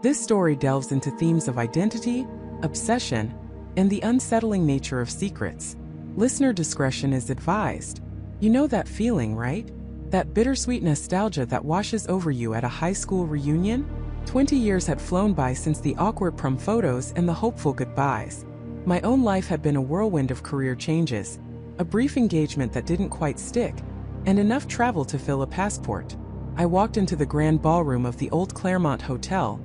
This story delves into themes of identity, obsession, and the unsettling nature of secrets. Listener discretion is advised. You know that feeling, right? That bittersweet nostalgia that washes over you at a high school reunion? 20 years had flown by since the awkward prom photos and the hopeful goodbyes. My own life had been a whirlwind of career changes, a brief engagement that didn't quite stick, and enough travel to fill a passport. I walked into the grand ballroom of the old Claremont Hotel,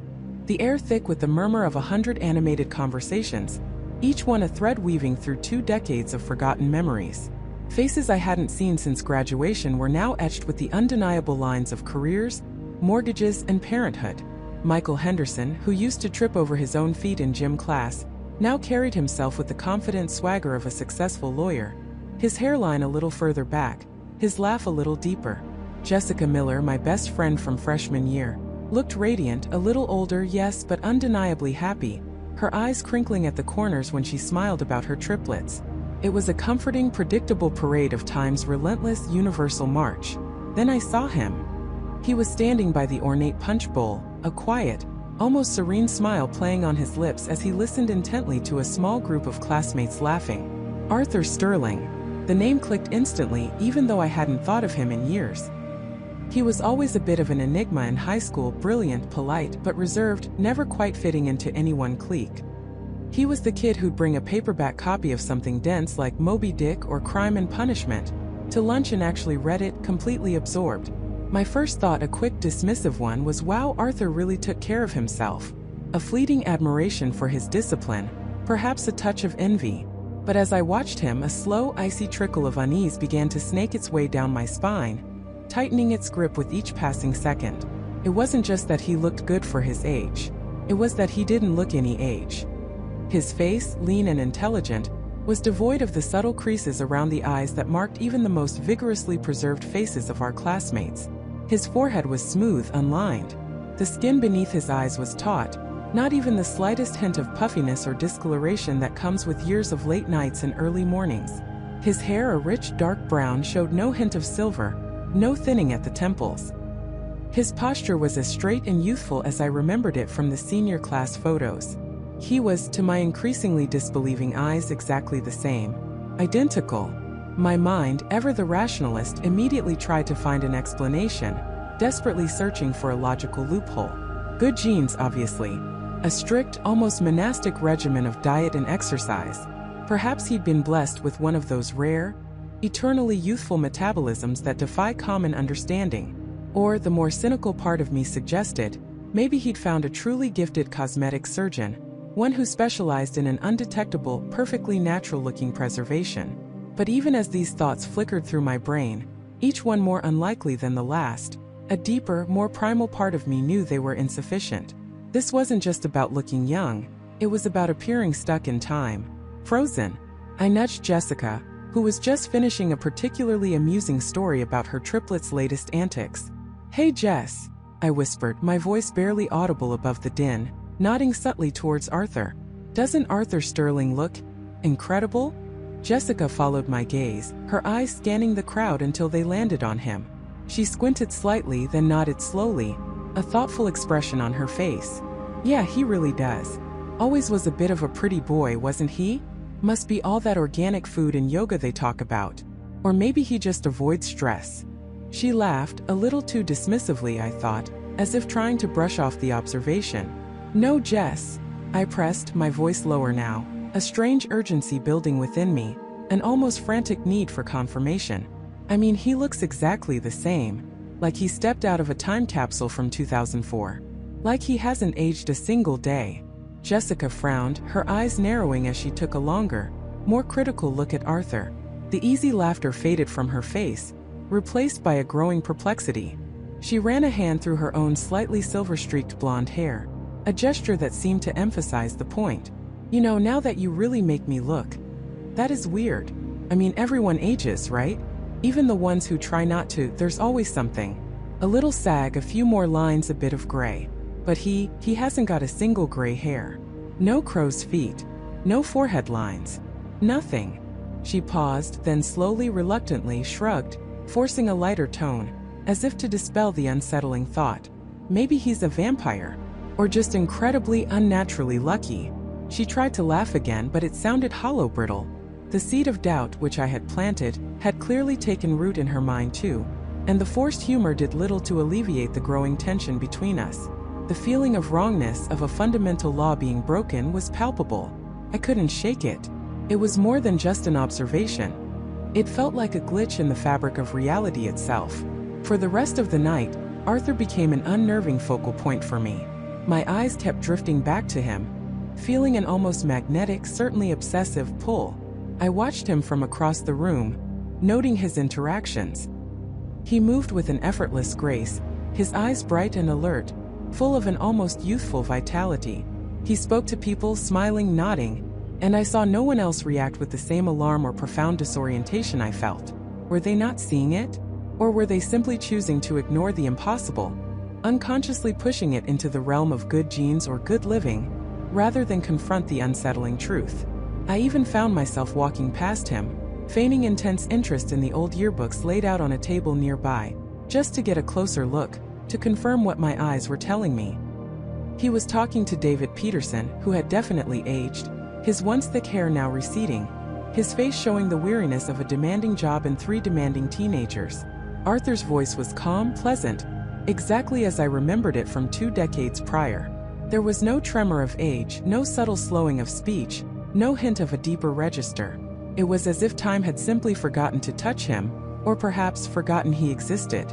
the air thick with the murmur of 100 animated conversations, each one a thread weaving through 2 decades of forgotten memories. Faces I hadn't seen since graduation were now etched with the undeniable lines of careers, mortgages, and parenthood. Michael Henderson, who used to trip over his own feet in gym class, now carried himself with the confident swagger of a successful lawyer, his hairline a little further back, his laugh a little deeper. Jessica Miller, my best friend from freshman year, looked radiant, a little older, yes, but undeniably happy, her eyes crinkling at the corners when she smiled about her triplets. It was a comforting, predictable parade of time's relentless, universal march. Then I saw him. He was standing by the ornate punch bowl, a quiet, almost serene smile playing on his lips as he listened intently to a small group of classmates laughing. Arthur Sterling. The name clicked instantly, even though I hadn't thought of him in years. He was always a bit of an enigma in high school, brilliant, polite, but reserved, never quite fitting into any one clique. He was the kid who'd bring a paperback copy of something dense like Moby Dick or Crime and Punishment to lunch and actually read it, completely absorbed. My first thought, a quick dismissive one, was wow, Arthur really took care of himself. A fleeting admiration for his discipline, perhaps a touch of envy. But as I watched him, a slow, icy trickle of unease began to snake its way down my spine, tightening its grip with each passing second. It wasn't just that he looked good for his age. It was that he didn't look any age. His face, lean and intelligent, was devoid of the subtle creases around the eyes that marked even the most vigorously preserved faces of our classmates. His forehead was smooth, unlined. The skin beneath his eyes was taut, not even the slightest hint of puffiness or discoloration that comes with years of late nights and early mornings. His hair, a rich dark brown, showed no hint of silver, no thinning at the temples. His posture was as straight and youthful as I remembered it from the senior class photos. He was, to my increasingly disbelieving eyes, exactly the same. Identical. My mind, ever the rationalist, immediately tried to find an explanation, desperately searching for a logical loophole. Good genes, obviously. A strict, almost monastic regimen of diet and exercise. Perhaps he'd been blessed with one of those rare, eternally youthful metabolisms that defy common understanding. Or, the more cynical part of me suggested, maybe he'd found a truly gifted cosmetic surgeon, one who specialized in an undetectable, perfectly natural-looking preservation. But even as these thoughts flickered through my brain, each one more unlikely than the last, a deeper, more primal part of me knew they were insufficient. This wasn't just about looking young, it was about appearing stuck in time. Frozen. I nudged Jessica, who was just finishing a particularly amusing story about her triplets' latest antics. "Hey Jess," I whispered, my voice barely audible above the din, nodding subtly towards Arthur. "Doesn't Arthur Sterling look incredible?" Jessica followed my gaze, her eyes scanning the crowd until they landed on him. She squinted slightly, then nodded slowly, a thoughtful expression on her face. "Yeah, he really does. Always was a bit of a pretty boy, wasn't he? Must be all that organic food and yoga they talk about. Or maybe he just avoids stress." She laughed, a little too dismissively, I thought, as if trying to brush off the observation. "No, Jess," I pressed, my voice lower now, a strange urgency building within me, an almost frantic need for confirmation. "I mean, he looks exactly the same, like he stepped out of a time capsule from 2004. Like he hasn't aged a single day." Jessica frowned, her eyes narrowing as she took a longer, more critical look at Arthur. The easy laughter faded from her face, replaced by a growing perplexity. She ran a hand through her own slightly silver-streaked blonde hair, a gesture that seemed to emphasize the point. "You know, now that you really make me look. That is weird. I mean, everyone ages, right? Even the ones who try not to, there's always something. A little sag, a few more lines, a bit of gray. But he hasn't got a single gray hair. No crow's feet. No forehead lines. Nothing." She paused, then slowly, reluctantly shrugged, forcing a lighter tone, as if to dispel the unsettling thought. "Maybe he's a vampire. Or just incredibly unnaturally lucky? She tried to laugh again, but it sounded hollow, brittle. The seed of doubt which I had planted had clearly taken root in her mind too, and the forced humor did little to alleviate the growing tension between us. The feeling of wrongness, of a fundamental law being broken, was palpable. I couldn't shake it. It was more than just an observation. It felt like a glitch in the fabric of reality itself. For the rest of the night, Arthur became an unnerving focal point for me. My eyes kept drifting back to him, feeling an almost magnetic, certainly obsessive pull. I watched him from across the room, noting his interactions. He moved with an effortless grace, his eyes bright and alert, full of an almost youthful vitality. He spoke to people, smiling, nodding, and I saw no one else react with the same alarm or profound disorientation I felt. Were they not seeing it? Or were they simply choosing to ignore the impossible, unconsciously pushing it into the realm of good genes or good living, rather than confront the unsettling truth? I even found myself walking past him, feigning intense interest in the old yearbooks laid out on a table nearby, just to get a closer look, to confirm what my eyes were telling me. He was talking to David Peterson, who had definitely aged, his once thick hair now receding, his face showing the weariness of a demanding job and 3 demanding teenagers. Arthur's voice was calm, pleasant, exactly as I remembered it from 2 decades prior. There was no tremor of age, no subtle slowing of speech, no hint of a deeper register. It was as if time had simply forgotten to touch him, or perhaps forgotten he existed.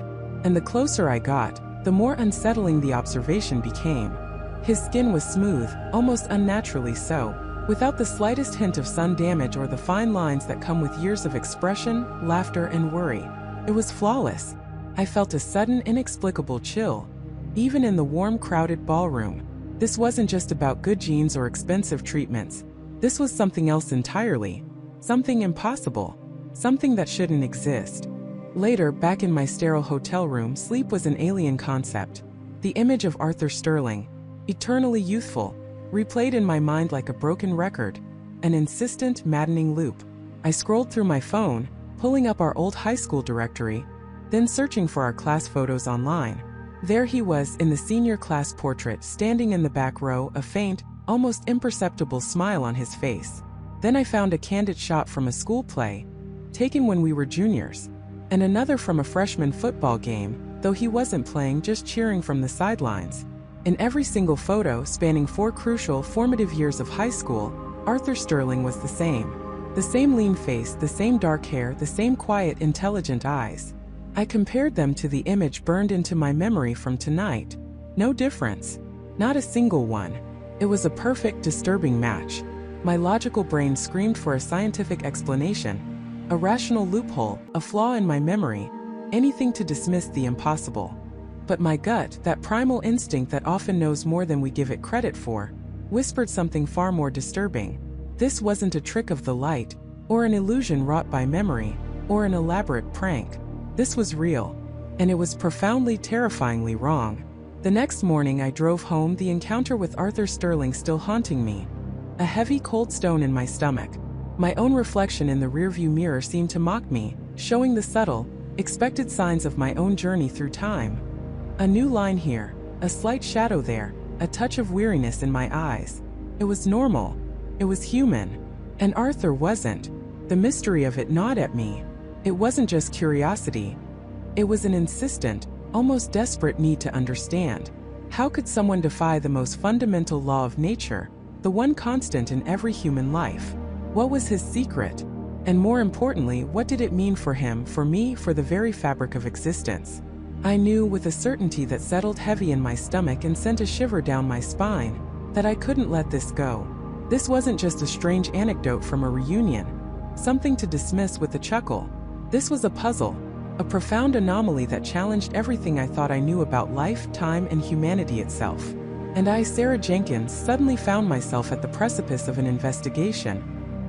And the closer I got, the more unsettling the observation became. His skin was smooth, almost unnaturally so, without the slightest hint of sun damage or the fine lines that come with years of expression, laughter, and worry. It was flawless. I felt a sudden, inexplicable chill, even in the warm, crowded ballroom. This wasn't just about good genes or expensive treatments. This was something else entirely. Something impossible. Something that shouldn't exist. Later, back in my sterile hotel room, sleep was an alien concept. The image of Arthur Sterling, eternally youthful, replayed in my mind like a broken record, an insistent, maddening loop. I scrolled through my phone, pulling up our old high school directory, then searching for our class photos online. There he was in the senior class portrait, standing in the back row, a faint, almost imperceptible smile on his face. Then I found a candid shot from a school play, taken when we were juniors, and another from a freshman football game, though he wasn't playing, just cheering from the sidelines. In every single photo, spanning 4 crucial, formative years of high school, Arthur Sterling was the same. The same lean face, the same dark hair, the same quiet, intelligent eyes. I compared them to the image burned into my memory from tonight. No difference. Not a single one. It was a perfect, disturbing match. My logical brain screamed for a scientific explanation, a rational loophole, a flaw in my memory, anything to dismiss the impossible. But my gut, that primal instinct that often knows more than we give it credit for, whispered something far more disturbing. This wasn't a trick of the light, or an illusion wrought by memory, or an elaborate prank. This was real, and it was profoundly, terrifyingly wrong. The next morning I drove home, the encounter with Arthur Sterling still haunting me. A heavy, cold stone in my stomach. My own reflection in the rearview mirror seemed to mock me, showing the subtle, expected signs of my own journey through time. A new line here, a slight shadow there, a touch of weariness in my eyes. It was normal. It was human. And Arthur wasn't. The mystery of it gnawed at me. It wasn't just curiosity. It was an insistent, almost desperate need to understand. How could someone defy the most fundamental law of nature, the one constant in every human life? What was his secret? And more importantly, what did it mean for him, for me, for the very fabric of existence? I knew with a certainty that settled heavy in my stomach and sent a shiver down my spine, that I couldn't let this go. This wasn't just a strange anecdote from a reunion, something to dismiss with a chuckle. This was a puzzle, a profound anomaly that challenged everything I thought I knew about life, time, and humanity itself. And I, Sarah Jenkins, suddenly found myself at the precipice of an investigation,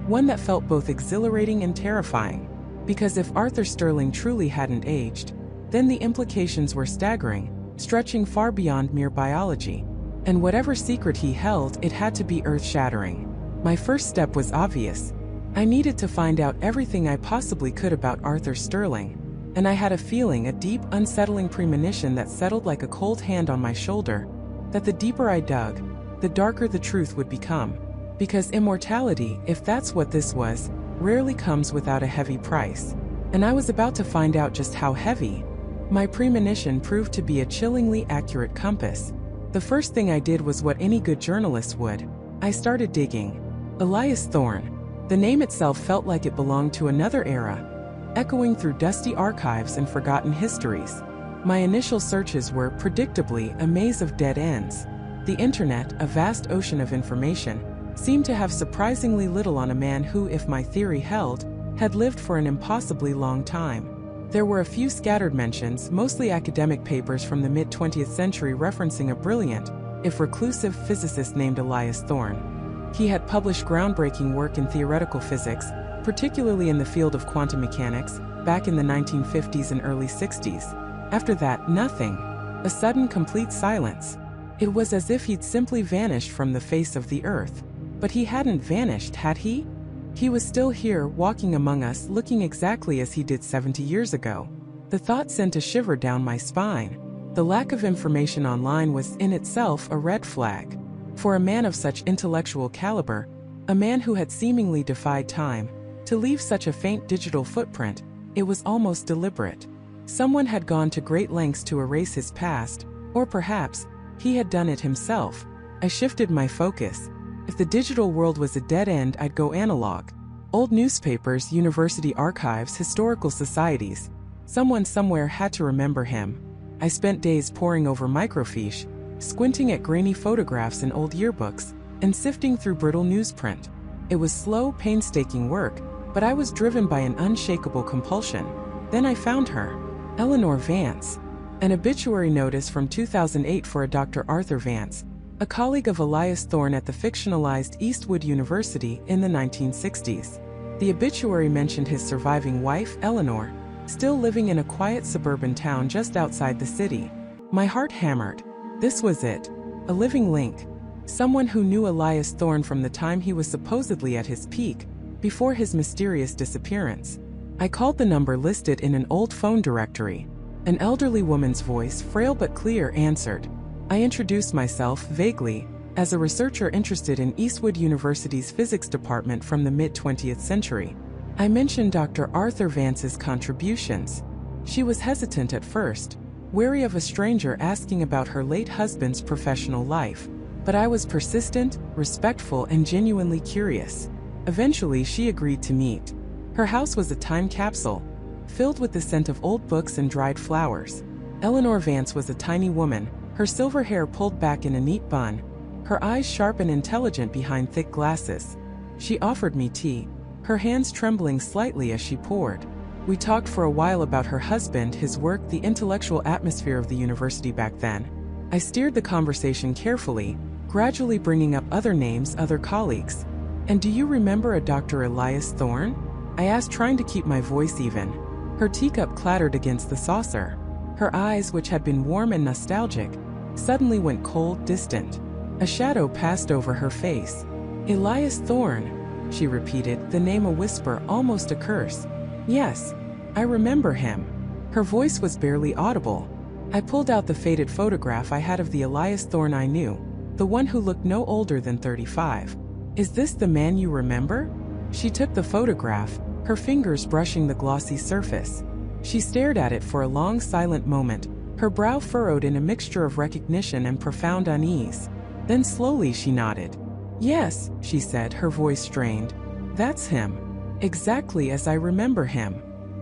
one that felt both exhilarating and terrifying. Because if Arthur Sterling truly hadn't aged, then the implications were staggering, stretching far beyond mere biology. And whatever secret he held, it had to be earth-shattering. My first step was obvious. I needed to find out everything I possibly could about Arthur Sterling. And I had a feeling, a deep, unsettling premonition that settled like a cold hand on my shoulder, that the deeper I dug, the darker the truth would become. Because immortality, if that's what this was, rarely comes without a heavy price. And I was about to find out just how heavy. My premonition proved to be a chillingly accurate compass. The first thing I did was what any good journalist would. I started digging. Elias Thorne. The name itself felt like it belonged to another era, echoing through dusty archives and forgotten histories. My initial searches were, predictably, a maze of dead ends. The internet, a vast ocean of information, seemed to have surprisingly little on a man who, if my theory held, had lived for an impossibly long time. There were a few scattered mentions, mostly academic papers from the mid-20th century referencing a brilliant, if reclusive, physicist named Elias Thorne. He had published groundbreaking work in theoretical physics, particularly in the field of quantum mechanics, back in the 1950s and early 60s. After that, nothing. A sudden, complete silence. It was as if he'd simply vanished from the face of the earth. But he hadn't vanished, had he? He was still here, walking among us, looking exactly as he did 70 years ago. The thought sent a shiver down my spine. The lack of information online was in itself a red flag. For a man of such intellectual caliber, a man who had seemingly defied time, to leave such a faint digital footprint, it was almost deliberate. Someone had gone to great lengths to erase his past, or perhaps, he had done it himself. I shifted my focus. If the digital world was a dead end, I'd go analog. Old newspapers, university archives, historical societies. Someone somewhere had to remember him. I spent days poring over microfiche, squinting at grainy photographs in old yearbooks, and sifting through brittle newsprint. It was slow, painstaking work, but I was driven by an unshakable compulsion. Then I found her. Eleanor Vance. An obituary notice from 2008 for a Dr. Arthur Vance, a colleague of Elias Thorne at the fictionalized Eastwood University in the 1960s. The obituary mentioned his surviving wife, Eleanor, still living in a quiet suburban town just outside the city. My heart hammered. This was it. A living link. Someone who knew Elias Thorne from the time he was supposedly at his peak, before his mysterious disappearance. I called the number listed in an old phone directory. An elderly woman's voice, frail but clear, answered. I introduced myself, vaguely, as a researcher interested in Eastwood University's physics department from the mid-20th century. I mentioned Dr. Arthur Vance's contributions. She was hesitant at first, wary of a stranger asking about her late husband's professional life. But I was persistent, respectful, and genuinely curious. Eventually, she agreed to meet. Her house was a time capsule, filled with the scent of old books and dried flowers. Eleanor Vance was a tiny woman, her silver hair pulled back in a neat bun, her eyes sharp and intelligent behind thick glasses. She offered me tea, her hands trembling slightly as she poured. We talked for a while about her husband, his work, the intellectual atmosphere of the university back then. I steered the conversation carefully, gradually bringing up other names, other colleagues. And do you remember a Dr. Elias Thorne? I asked, trying to keep my voice even. Her teacup clattered against the saucer. Her eyes, which had been warm and nostalgic, suddenly went cold, distant. A shadow passed over her face. Elias Thorne, she repeated, the name a whisper, almost a curse. Yes, I remember him. Her voice was barely audible. I pulled out the faded photograph I had of the Elias Thorne I knew, the one who looked no older than 35. Is this the man you remember? She took the photograph, her fingers brushing the glossy surface. She stared at it for a long, silent moment, her brow furrowed in a mixture of recognition and profound unease. Then slowly she nodded. Yes, she said, her voice strained. That's him. Exactly as I remember him.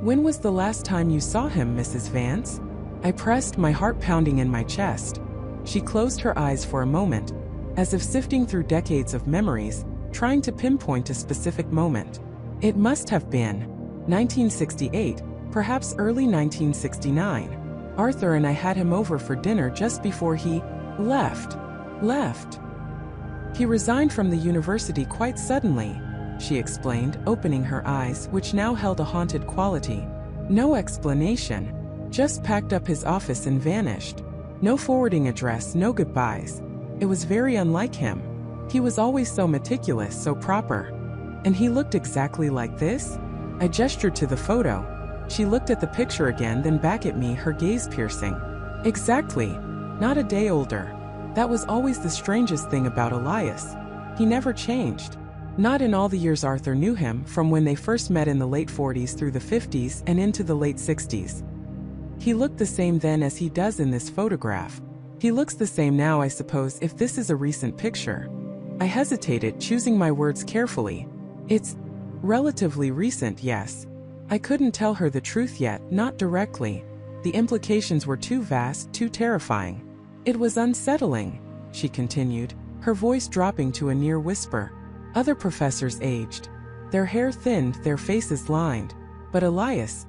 When was the last time you saw him, Mrs. Vance? I pressed, my heart pounding in my chest. She closed her eyes for a moment, as if sifting through decades of memories, trying to pinpoint a specific moment. It must have been 1968, perhaps early 1969. Arthur and I had him over for dinner just before he left. He resigned from the university quite suddenly, she explained, opening her eyes, which now held a haunted quality. No explanation. Just packed up his office and vanished. No forwarding address, no goodbyes. It was very unlike him. He was always so meticulous, so proper. And he looked exactly like this? I gestured to the photo. She looked at the picture again, then back at me, her gaze piercing. Exactly. Not a day older. That was always the strangest thing about Elias. He never changed. Not in all the years Arthur knew him, from when they first met in the late 40s through the 50s and into the late 60s. He looked the same then as he does in this photograph. He looks the same now, I suppose, if this is a recent picture. I hesitated, choosing my words carefully. It's relatively recent, yes. I couldn't tell her the truth yet, not directly. The implications were too vast, too terrifying. It was unsettling, she continued, her voice dropping to a near whisper. Other professors aged. Their hair thinned, their faces lined. But Elias,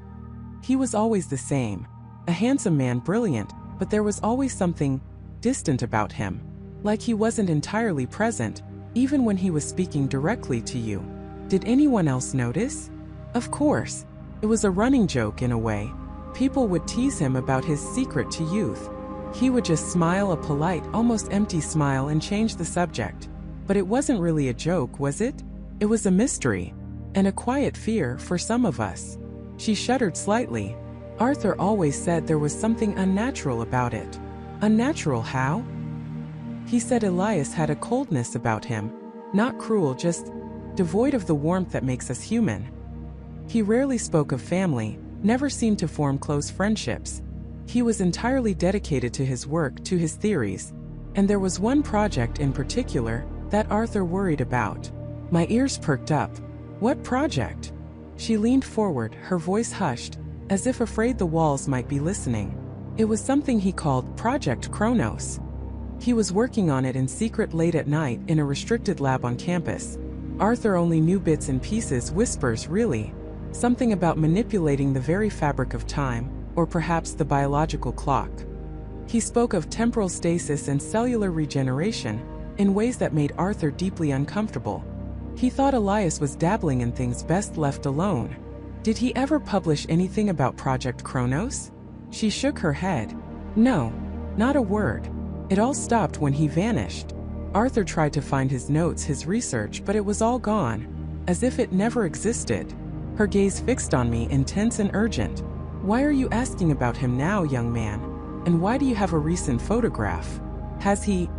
he was always the same. A handsome man, brilliant, but there was always something distant about him. Like he wasn't entirely present, even when he was speaking directly to you. Did anyone else notice? Of course. It was a running joke in a way. People would tease him about his secret to youth. He would just smile, a polite, almost empty smile, and change the subject. But it wasn't really a joke, was it? It was a mystery. And a quiet fear for some of us. She shuddered slightly. Arthur always said there was something unnatural about it. Unnatural how? He said Elias had a coldness about him. Not cruel, just devoid of the warmth that makes us human. He rarely spoke of family, never seemed to form close friendships. He was entirely dedicated to his work, to his theories. And there was one project in particular that Arthur worried about. My ears perked up. What project? She leaned forward, her voice hushed, as if afraid the walls might be listening. It was something he called Project Kronos. He was working on it in secret late at night in a restricted lab on campus. Arthur only knew bits and pieces, whispers really. Something about manipulating the very fabric of time, or perhaps the biological clock. He spoke of temporal stasis and cellular regeneration in ways that made Arthur deeply uncomfortable. He thought Elias was dabbling in things best left alone. Did he ever publish anything about Project Kronos? She shook her head. No, not a word. It all stopped when he vanished. Arthur tried to find his notes, his research, but it was all gone, as if it never existed. Her gaze fixed on me, intense and urgent. Why are you asking about him now, young man? And why do you have a recent photograph? Has he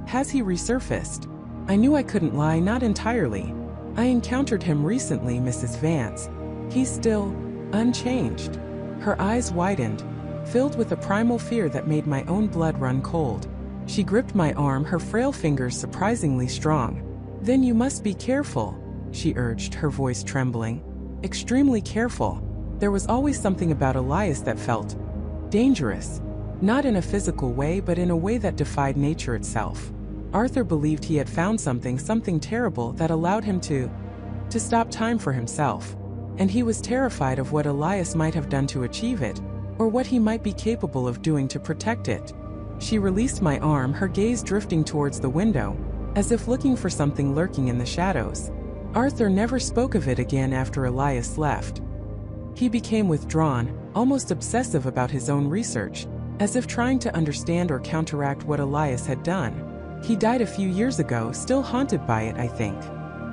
resurfaced? I knew I couldn't lie, not entirely. I encountered him recently, Mrs. Vance. He's still unchanged. Her eyes widened, filled with a primal fear that made my own blood run cold. She gripped my arm, her frail fingers surprisingly strong. Then you must be careful, she urged, her voice trembling. Extremely careful. There was always something about Elias that felt dangerous. Not in a physical way, but in a way that defied nature itself. Arthur believed he had found something terrible that allowed him to stop time for himself. And he was terrified of what Elias might have done to achieve it, or what he might be capable of doing to protect it. She released my arm, her gaze drifting towards the window, as if looking for something lurking in the shadows. Arthur never spoke of it again after Elias left. He became withdrawn, almost obsessive about his own research, as if trying to understand or counteract what Elias had done. He died a few years ago, still haunted by it, I think.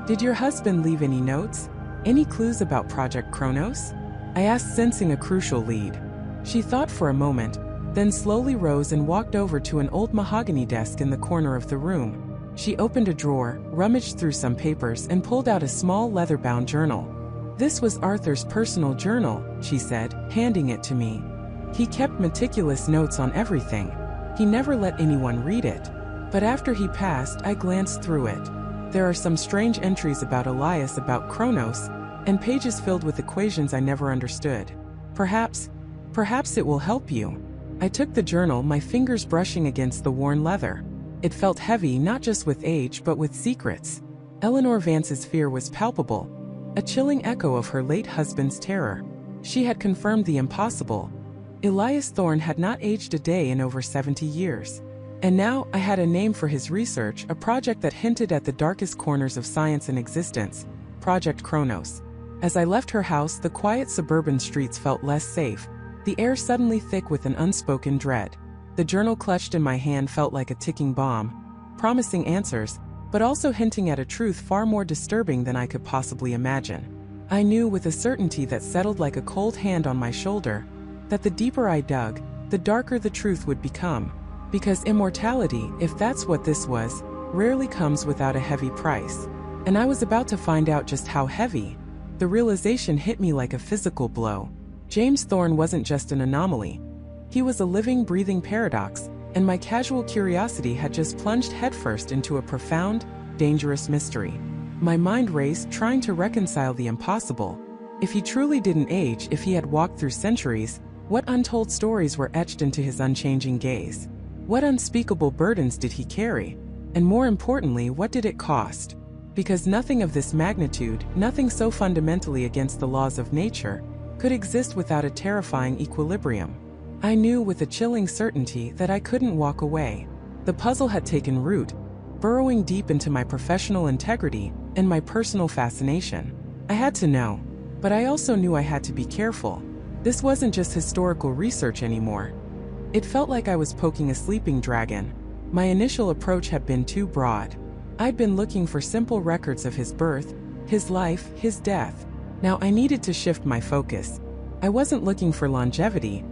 Did your husband leave any notes? Any clues about Project Kronos? I asked, sensing a crucial lead. She thought for a moment, then slowly rose and walked over to an old mahogany desk in the corner of the room. She opened a drawer, rummaged through some papers, and pulled out a small leather-bound journal. This was Arthur's personal journal, she said, handing it to me. He kept meticulous notes on everything. He never let anyone read it. But after he passed, I glanced through it. There are some strange entries about Elias, about Kronos, and pages filled with equations I never understood. Perhaps it will help you. I took the journal, my fingers brushing against the worn leather. It felt heavy, not just with age, but with secrets. Eleanor Vance's fear was palpable, a chilling echo of her late husband's terror. She had confirmed the impossible. Elias Thorne had not aged a day in over 70 years. And now I had a name for his research, a project that hinted at the darkest corners of science and existence, Project Kronos. As I left her house, the quiet suburban streets felt less safe, the air suddenly thick with an unspoken dread. The journal clutched in my hand felt like a ticking bomb, promising answers, but also hinting at a truth far more disturbing than I could possibly imagine. I knew with a certainty that settled like a cold hand on my shoulder, that the deeper I dug, the darker the truth would become. Because immortality, if that's what this was, rarely comes without a heavy price. And I was about to find out just how heavy. The realization hit me like a physical blow. James Thorne wasn't just an anomaly. He was a living, breathing paradox, and my casual curiosity had just plunged headfirst into a profound, dangerous mystery. My mind raced, trying to reconcile the impossible. If he truly didn't age, if he had walked through centuries, what untold stories were etched into his unchanging gaze? What unspeakable burdens did he carry? And more importantly, what did it cost? Because nothing of this magnitude, nothing so fundamentally against the laws of nature, could exist without a terrifying equilibrium. I knew with a chilling certainty that I couldn't walk away. The puzzle had taken root, burrowing deep into my professional integrity and my personal fascination. I had to know, but I also knew I had to be careful. This wasn't just historical research anymore. It felt like I was poking a sleeping dragon. My initial approach had been too broad. I'd been looking for simple records of his birth, his life, his death. Now I needed to shift my focus. I wasn't looking for longevity.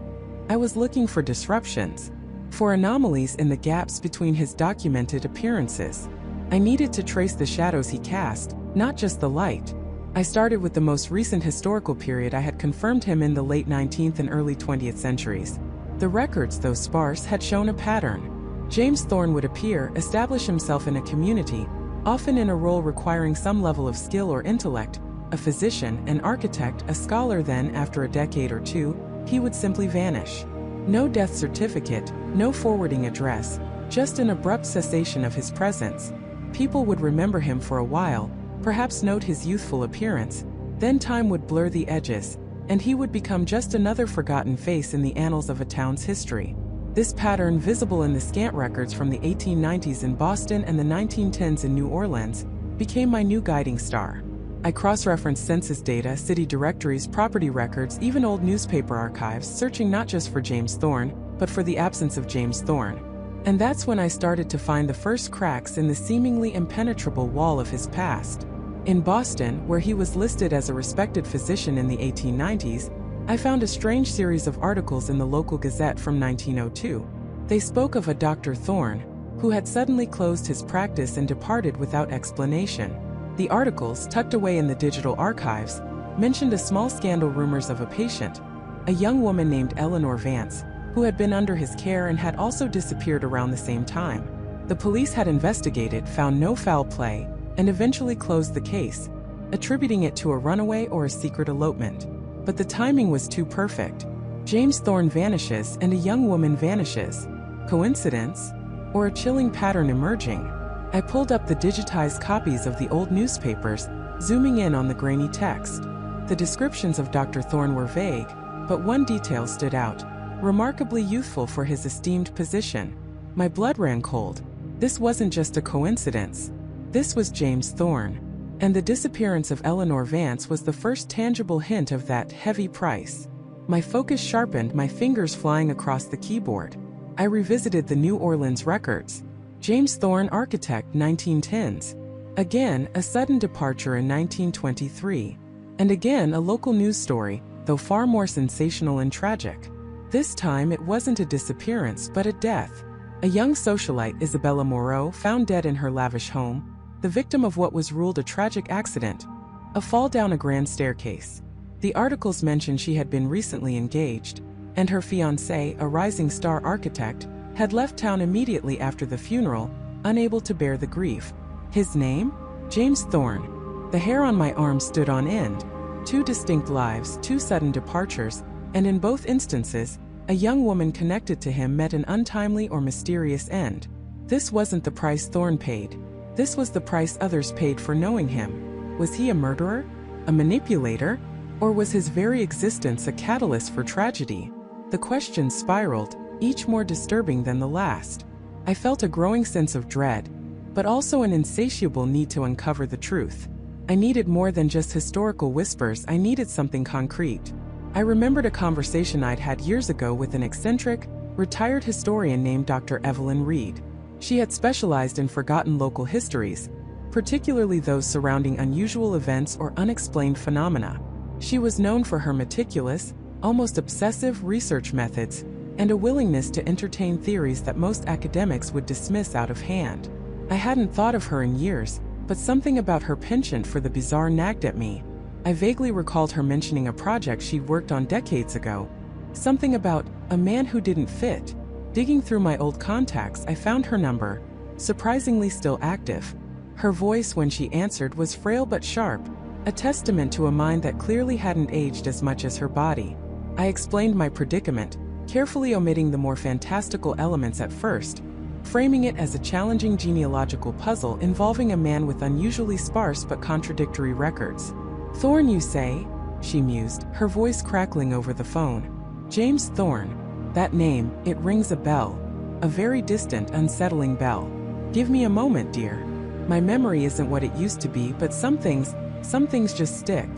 I was looking for disruptions, for anomalies in the gaps between his documented appearances. I needed to trace the shadows he cast, not just the light. I started with the most recent historical period. I had confirmed him in the late 19th and early 20th centuries. The records, though sparse, had shown a pattern. James Thorne would appear, establish himself in a community, often in a role requiring some level of skill or intellect, a physician, an architect, a scholar. Then, after a decade or two, he would simply vanish. No death certificate, no forwarding address, just an abrupt cessation of his presence. People would remember him for a while, perhaps note his youthful appearance, then time would blur the edges, and he would become just another forgotten face in the annals of a town's history. This pattern, visible in the scant records from the 1890s in Boston and the 1910s in New Orleans, became my new guiding star. I cross-referenced census data, city directories, property records, even old newspaper archives, searching not just for James Thorne, but for the absence of James Thorne. And that's when I started to find the first cracks in the seemingly impenetrable wall of his past. In Boston, where he was listed as a respected physician in the 1890s, I found a strange series of articles in the local Gazette from 1902. They spoke of a Dr. Thorne, who had suddenly closed his practice and departed without explanation. The articles, tucked away in the digital archives, mentioned a small scandal, rumors of a patient, a young woman named Eleanor Vance, who had been under his care and had also disappeared around the same time. The police had investigated, found no foul play, and eventually closed the case, attributing it to a runaway or a secret elopement. But the timing was too perfect. James Thorne vanishes and a young woman vanishes. Coincidence? Or a chilling pattern emerging? I pulled up the digitized copies of the old newspapers, zooming in on the grainy text. The descriptions of Dr. Thorne were vague, but one detail stood out. Remarkably youthful for his esteemed position. My blood ran cold. This wasn't just a coincidence. This was James Thorne. And the disappearance of Eleanor Vance was the first tangible hint of that heavy price. My focus sharpened, my fingers flying across the keyboard. I revisited the New Orleans records. James Thorne, architect, 1910s. Again, a sudden departure in 1923. And again, a local news story, though far more sensational and tragic. This time it wasn't a disappearance, but a death. A young socialite, Isabella Moreau, found dead in her lavish home, the victim of what was ruled a tragic accident, a fall down a grand staircase. The articles mentioned she had been recently engaged, and her fiancé, a rising star architect, had left town immediately after the funeral, unable to bear the grief. His name? James Thorne. The hair on my arm stood on end. Two distinct lives, two sudden departures, and in both instances, a young woman connected to him met an untimely or mysterious end. This wasn't the price Thorne paid. This was the price others paid for knowing him. Was he a murderer? A manipulator? Or was his very existence a catalyst for tragedy? The questions spiraled, each more disturbing than the last. I felt a growing sense of dread, but also an insatiable need to uncover the truth. I needed more than just historical whispers. I needed something concrete. I remembered a conversation I'd had years ago with an eccentric, retired historian named Dr. Evelyn Reed. She had specialized in forgotten local histories, particularly those surrounding unusual events or unexplained phenomena. She was known for her meticulous, almost obsessive research methods, and a willingness to entertain theories that most academics would dismiss out of hand. I hadn't thought of her in years, but something about her penchant for the bizarre nagged at me. I vaguely recalled her mentioning a project she'd worked on decades ago. Something about a man who didn't fit. Digging through my old contacts, I found her number, surprisingly still active. Her voice when she answered was frail but sharp, a testament to a mind that clearly hadn't aged as much as her body. I explained my predicament, carefully omitting the more fantastical elements at first, framing it as a challenging genealogical puzzle involving a man with unusually sparse but contradictory records. "Thorne, you say?" she mused, her voice crackling over the phone. "James Thorne. That name, it rings a bell. A very distant, unsettling bell. Give me a moment, dear. My memory isn't what it used to be, but some things just stick."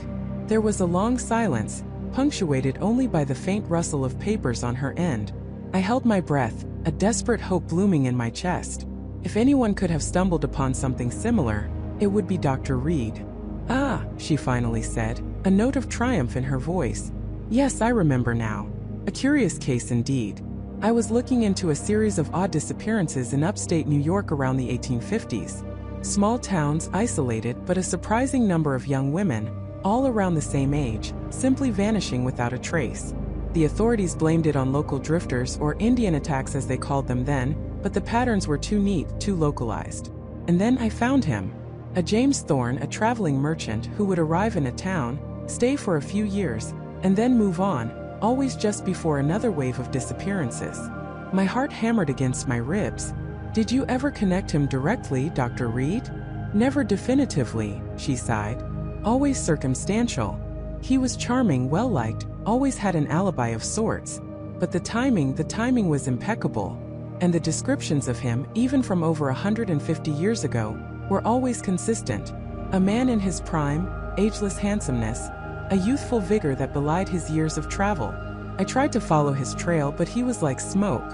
There was a long silence, punctuated only by the faint rustle of papers on her end. I held my breath, a desperate hope blooming in my chest. If anyone could have stumbled upon something similar, it would be Dr. Reed. "Ah," she finally said, a note of triumph in her voice. "Yes, I remember now. A curious case indeed. I was looking into a series of odd disappearances in upstate New York around the 1850s. Small towns, isolated, but a surprising number of young women, all around the same age, simply vanishing without a trace. The authorities blamed it on local drifters or Indian attacks as they called them then, but the patterns were too neat, too localized. And then I found him. A James Thorne, a traveling merchant who would arrive in a town, stay for a few years, and then move on, always just before another wave of disappearances. My heart hammered against my ribs. "Did you ever connect him directly, Dr. Reed?" "Never definitively," she sighed. "Always circumstantial. He was charming, well-liked, always had an alibi of sorts. But the timing was impeccable. And the descriptions of him, even from over 150 years ago, were always consistent. A man in his prime, ageless handsomeness, a youthful vigor that belied his years of travel. I tried to follow his trail, but he was like smoke.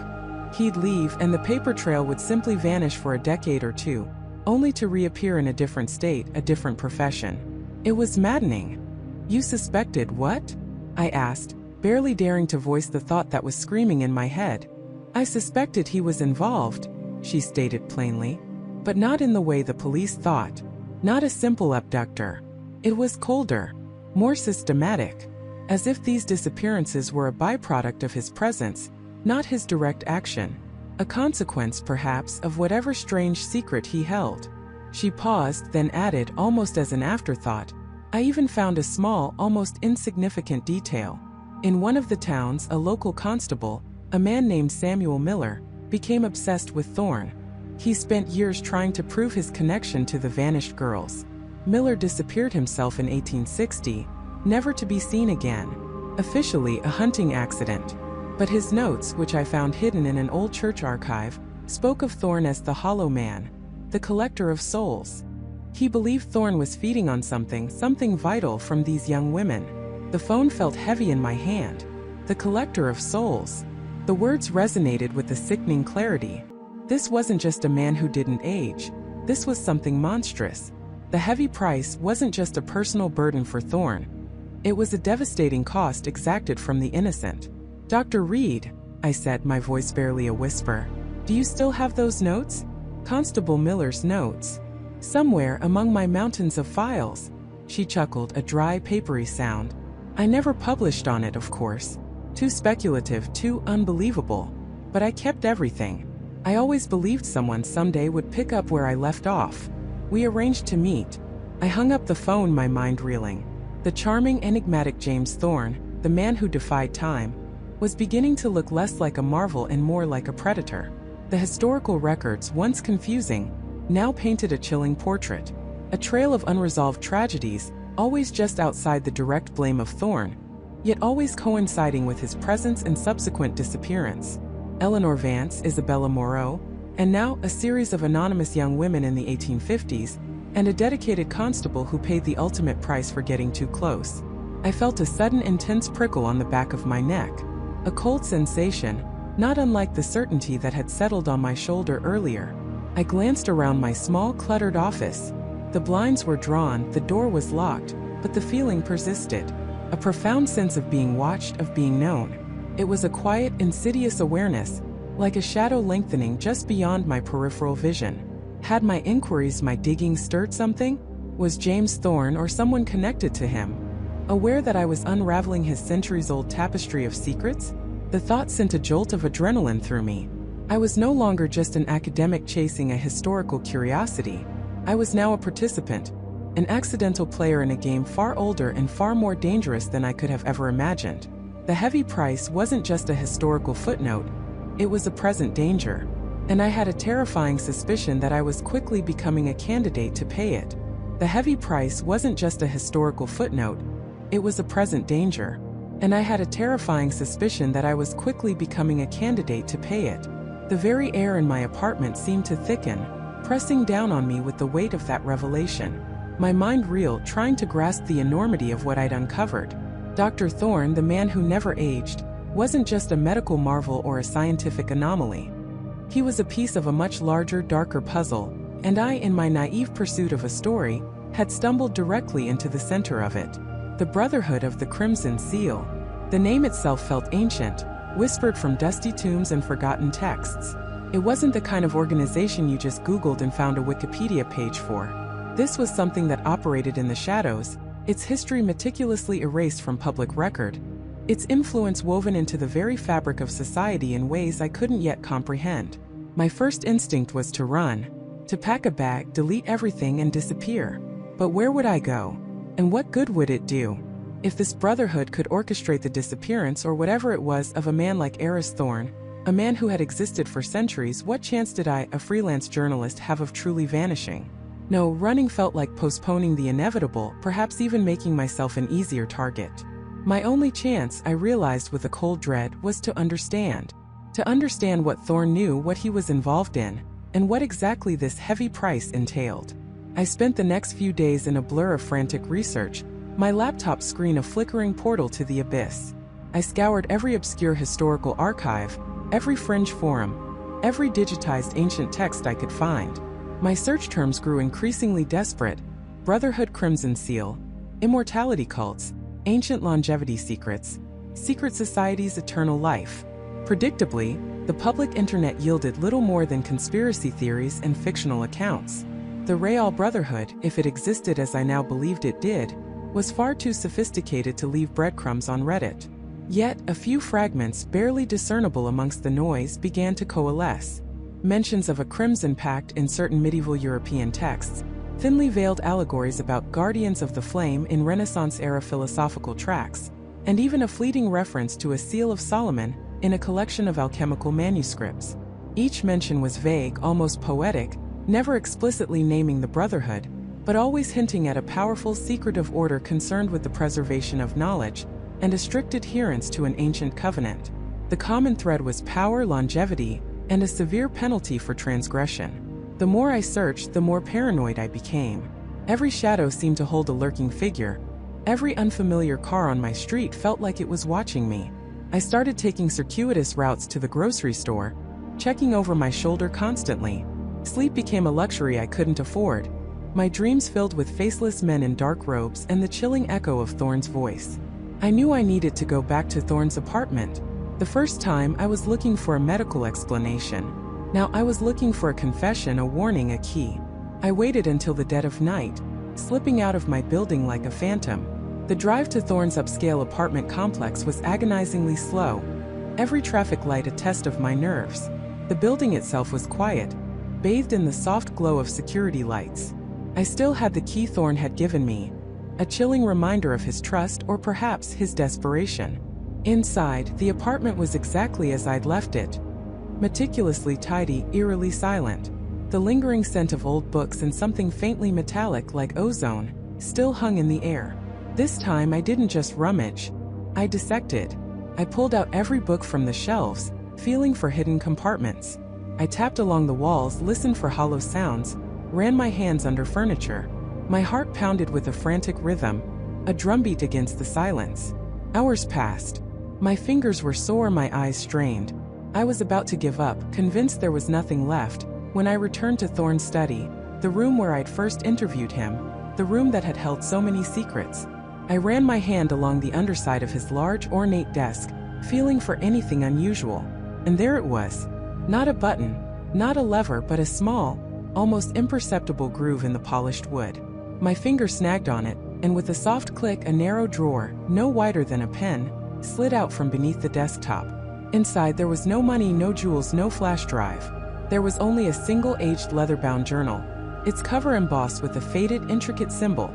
He'd leave and the paper trail would simply vanish for a decade or two, only to reappear in a different state, a different profession. It was maddening." "You suspected what?" I asked, barely daring to voice the thought that was screaming in my head. "I suspected he was involved," she stated plainly. "But not in the way the police thought. Not a simple abductor. It was colder, more systematic. As if these disappearances were a byproduct of his presence, not his direct action. A consequence, perhaps, of whatever strange secret he held." She paused, then added, almost as an afterthought, "I even found a small, almost insignificant detail. In one of the towns, a local constable, a man named Samuel Miller, became obsessed with Thorne. He spent years trying to prove his connection to the vanished girls. Miller disappeared himself in 1860, never to be seen again. Officially a hunting accident. But his notes, which I found hidden in an old church archive, spoke of Thorne as the Hollow Man, the collector of souls. He believed Thorne was feeding on something vital from these young women. The phone felt heavy in my hand. The collector of souls. The words resonated with a sickening clarity. This wasn't just a man who didn't age. This was something monstrous. The heavy price wasn't just a personal burden for Thorne. It was a devastating cost exacted from the innocent. "Dr. Reed," I said, my voice barely a whisper, "do you still have those notes?" "Constable Miller's notes. Somewhere among my mountains of files." She chuckled, a dry, papery sound. "I never published on it, of course. Too speculative, too unbelievable. But I kept everything. I always believed someone someday would pick up where I left off. We arranged to meet." I hung up the phone, my mind reeling. The charming, enigmatic James Thorne, the man who defied time, was beginning to look less like a marvel and more like a predator. The historical records, once confusing, now painted a chilling portrait. A trail of unresolved tragedies, always just outside the direct blame of Thorne, yet always coinciding with his presence and subsequent disappearance. Eleanor Vance, Isabella Moreau, and now a series of anonymous young women in the 1850s, and a dedicated constable who paid the ultimate price for getting too close. I felt a sudden intense prickle on the back of my neck. A cold sensation, not unlike the certainty that had settled on my shoulder earlier. I glanced around my small, cluttered office. The blinds were drawn, the door was locked, but the feeling persisted. A profound sense of being watched, of being known. It was a quiet, insidious awareness, like a shadow lengthening just beyond my peripheral vision. Had my inquiries, my digging stirred something? Was James Thorne or someone connected to him aware that I was unraveling his centuries-old tapestry of secrets? The thought sent a jolt of adrenaline through me. I was no longer just an academic chasing a historical curiosity. I was now a participant, an accidental player in a game far older and far more dangerous than I could have ever imagined. The heavy price wasn't just a historical footnote, it was a present danger. And I had a terrifying suspicion that I was quickly becoming a candidate to pay it. The heavy price wasn't just a historical footnote, it was a present danger. And I had a terrifying suspicion that I was quickly becoming a candidate to pay it. The very air in my apartment seemed to thicken, pressing down on me with the weight of that revelation. My mind reeled, trying to grasp the enormity of what I'd uncovered. Dr. Thorne, the man who never aged, wasn't just a medical marvel or a scientific anomaly. He was a piece of a much larger, darker puzzle, and I, in my naive pursuit of a story, had stumbled directly into the center of it. The Brotherhood of the Crimson Seal. The name itself felt ancient, whispered from dusty tombs and forgotten texts. It wasn't the kind of organization you just Googled and found a Wikipedia page for. This was something that operated in the shadows, its history meticulously erased from public record, its influence woven into the very fabric of society in ways I couldn't yet comprehend. My first instinct was to run, to pack a bag, delete everything and disappear. But where would I go? And what good would it do? If this brotherhood could orchestrate the disappearance or whatever it was of a man like Eris Thorne, a man who had existed for centuries, what chance did I, a freelance journalist, have of truly vanishing? No, running felt like postponing the inevitable, perhaps even making myself an easier target. My only chance, I realized with a cold dread, was to understand. To understand what Thorne knew, what he was involved in, and what exactly this heavy price entailed. I spent the next few days in a blur of frantic research, my laptop screen a flickering portal to the abyss. I scoured every obscure historical archive, every fringe forum, every digitized ancient text I could find. My search terms grew increasingly desperate: Brotherhood, Crimson Seal, immortality cults, ancient longevity secrets, secret societies, eternal life. Predictably, the public internet yielded little more than conspiracy theories and fictional accounts. The Real Brotherhood, if it existed as I now believed it did, was far too sophisticated to leave breadcrumbs on Reddit. Yet, a few fragments, barely discernible amongst the noise, began to coalesce. Mentions of a Crimson Pact in certain medieval European texts, thinly veiled allegories about guardians of the flame in Renaissance-era philosophical tracts, and even a fleeting reference to a Seal of Solomon in a collection of alchemical manuscripts. Each mention was vague, almost poetic, never explicitly naming the Brotherhood, but always hinting at a powerful secretive order concerned with the preservation of knowledge and a strict adherence to an ancient covenant. The common thread was power, longevity, and a severe penalty for transgression. The more I searched, the more paranoid I became. Every shadow seemed to hold a lurking figure. Every unfamiliar car on my street felt like it was watching me. I started taking circuitous routes to the grocery store, checking over my shoulder constantly. Sleep became a luxury I couldn't afford. My dreams filled with faceless men in dark robes and the chilling echo of Thorne's voice. I knew I needed to go back to Thorne's apartment. The first time, I was looking for a medical explanation. Now I was looking for a confession, a warning, a key. I waited until the dead of night, slipping out of my building like a phantom. The drive to Thorne's upscale apartment complex was agonizingly slow, every traffic light a test of my nerves. The building itself was quiet, bathed in the soft glow of security lights. I still had the key Thorne had given me, a chilling reminder of his trust or perhaps his desperation. Inside, the apartment was exactly as I'd left it. Meticulously tidy, eerily silent. The lingering scent of old books and something faintly metallic like ozone still hung in the air. This time I didn't just rummage. I dissected. I pulled out every book from the shelves, feeling for hidden compartments. I tapped along the walls, listened for hollow sounds, ran my hands under furniture. My heart pounded with a frantic rhythm, a drumbeat against the silence. Hours passed. My fingers were sore, my eyes strained. I was about to give up, convinced there was nothing left, when I returned to Thorne's study, the room where I'd first interviewed him, the room that had held so many secrets. I ran my hand along the underside of his large, ornate desk, feeling for anything unusual. And there it was. Not a button, not a lever, but a small, almost imperceptible groove in the polished wood. My finger snagged on it, and with a soft click, a narrow drawer, no wider than a pen, slid out from beneath the desktop. Inside there was no money, no jewels, no flash drive. There was only a single aged leather-bound journal, its cover embossed with a faded, intricate symbol,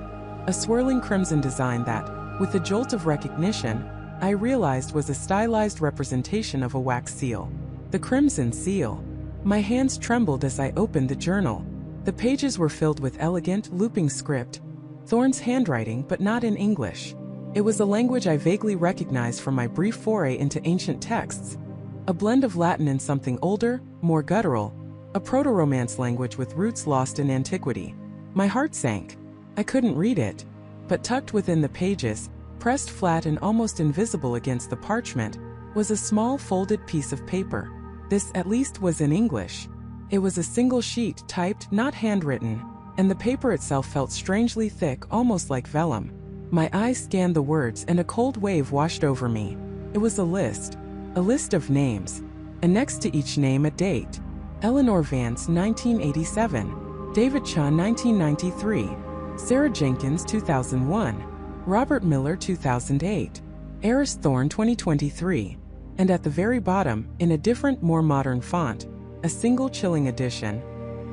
a swirling crimson design that, with a jolt of recognition, I realized was a stylized representation of a wax seal. The crimson seal. My hands trembled as I opened the journal. The pages were filled with elegant, looping script, Thorne's handwriting, but not in English. It was a language I vaguely recognized from my brief foray into ancient texts, a blend of Latin and something older, more guttural, a proto-Romance language with roots lost in antiquity. My heart sank. I couldn't read it, but tucked within the pages, pressed flat and almost invisible against the parchment, was a small folded piece of paper. This at least was in English. It was a single sheet, typed, not handwritten, and the paper itself felt strangely thick, almost like vellum. My eyes scanned the words and a cold wave washed over me. It was a list of names, and next to each name a date. Eleanor Vance, 1987. David Cha, 1993. Sarah Jenkins, 2001. Robert Miller, 2008. Eris Thorne, 2023. And at the very bottom, in a different, more modern font, a single chilling addition.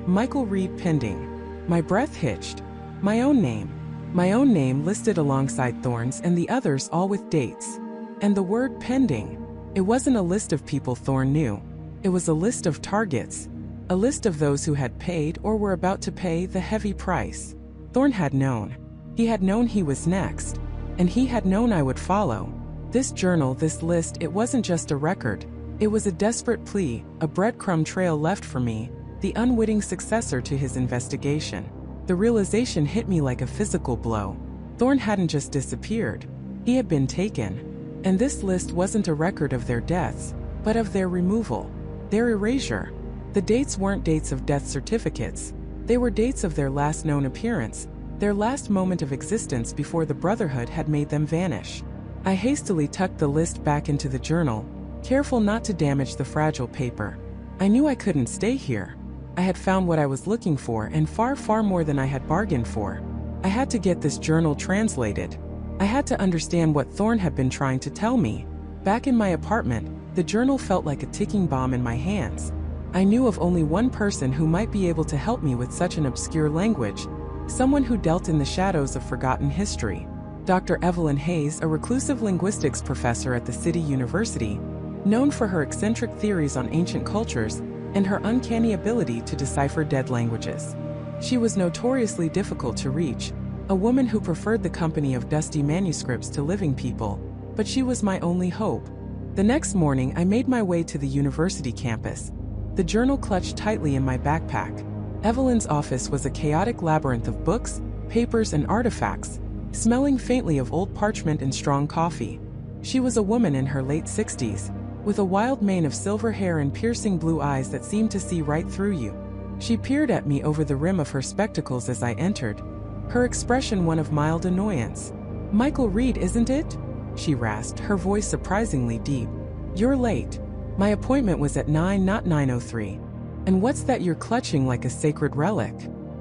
Michael Reed pending. My breath hitched. My own name listed alongside Thorne's and the others, all with dates. And the word pending. It wasn't a list of people Thorne knew. It was a list of targets. A list of those who had paid or were about to pay the heavy price. Thorne had known. He had known he was next. And he had known I would follow. This journal, this list, it wasn't just a record. It was a desperate plea, a breadcrumb trail left for me, the unwitting successor to his investigation. The realization hit me like a physical blow. Thorne hadn't just disappeared. He had been taken. And this list wasn't a record of their deaths, but of their removal, their erasure. The dates weren't dates of death certificates. They were dates of their last known appearance, their last moment of existence before the Brotherhood had made them vanish. I hastily tucked the list back into the journal, careful not to damage the fragile paper. I knew I couldn't stay here. I had found what I was looking for, and far, far more than I had bargained for. I had to get this journal translated. I had to understand what Thorne had been trying to tell me. Back in my apartment, the journal felt like a ticking bomb in my hands. I knew of only one person who might be able to help me with such an obscure language, someone who dealt in the shadows of forgotten history. Dr. Evelyn Hayes, a reclusive linguistics professor at the City University, known for her eccentric theories on ancient cultures and her uncanny ability to decipher dead languages. She was notoriously difficult to reach, a woman who preferred the company of dusty manuscripts to living people, but she was my only hope. The next morning, I made my way to the university campus, the journal clutched tightly in my backpack. Evelyn's office was a chaotic labyrinth of books, papers, and artifacts, smelling faintly of old parchment and strong coffee. She was a woman in her late 60s, with a wild mane of silver hair and piercing blue eyes that seemed to see right through you. She peered at me over the rim of her spectacles as I entered, her expression one of mild annoyance. "Michael Reed, isn't it?" she rasped, her voice surprisingly deep. "You're late. My appointment was at 9, not 9:03. And what's that you're clutching like a sacred relic?"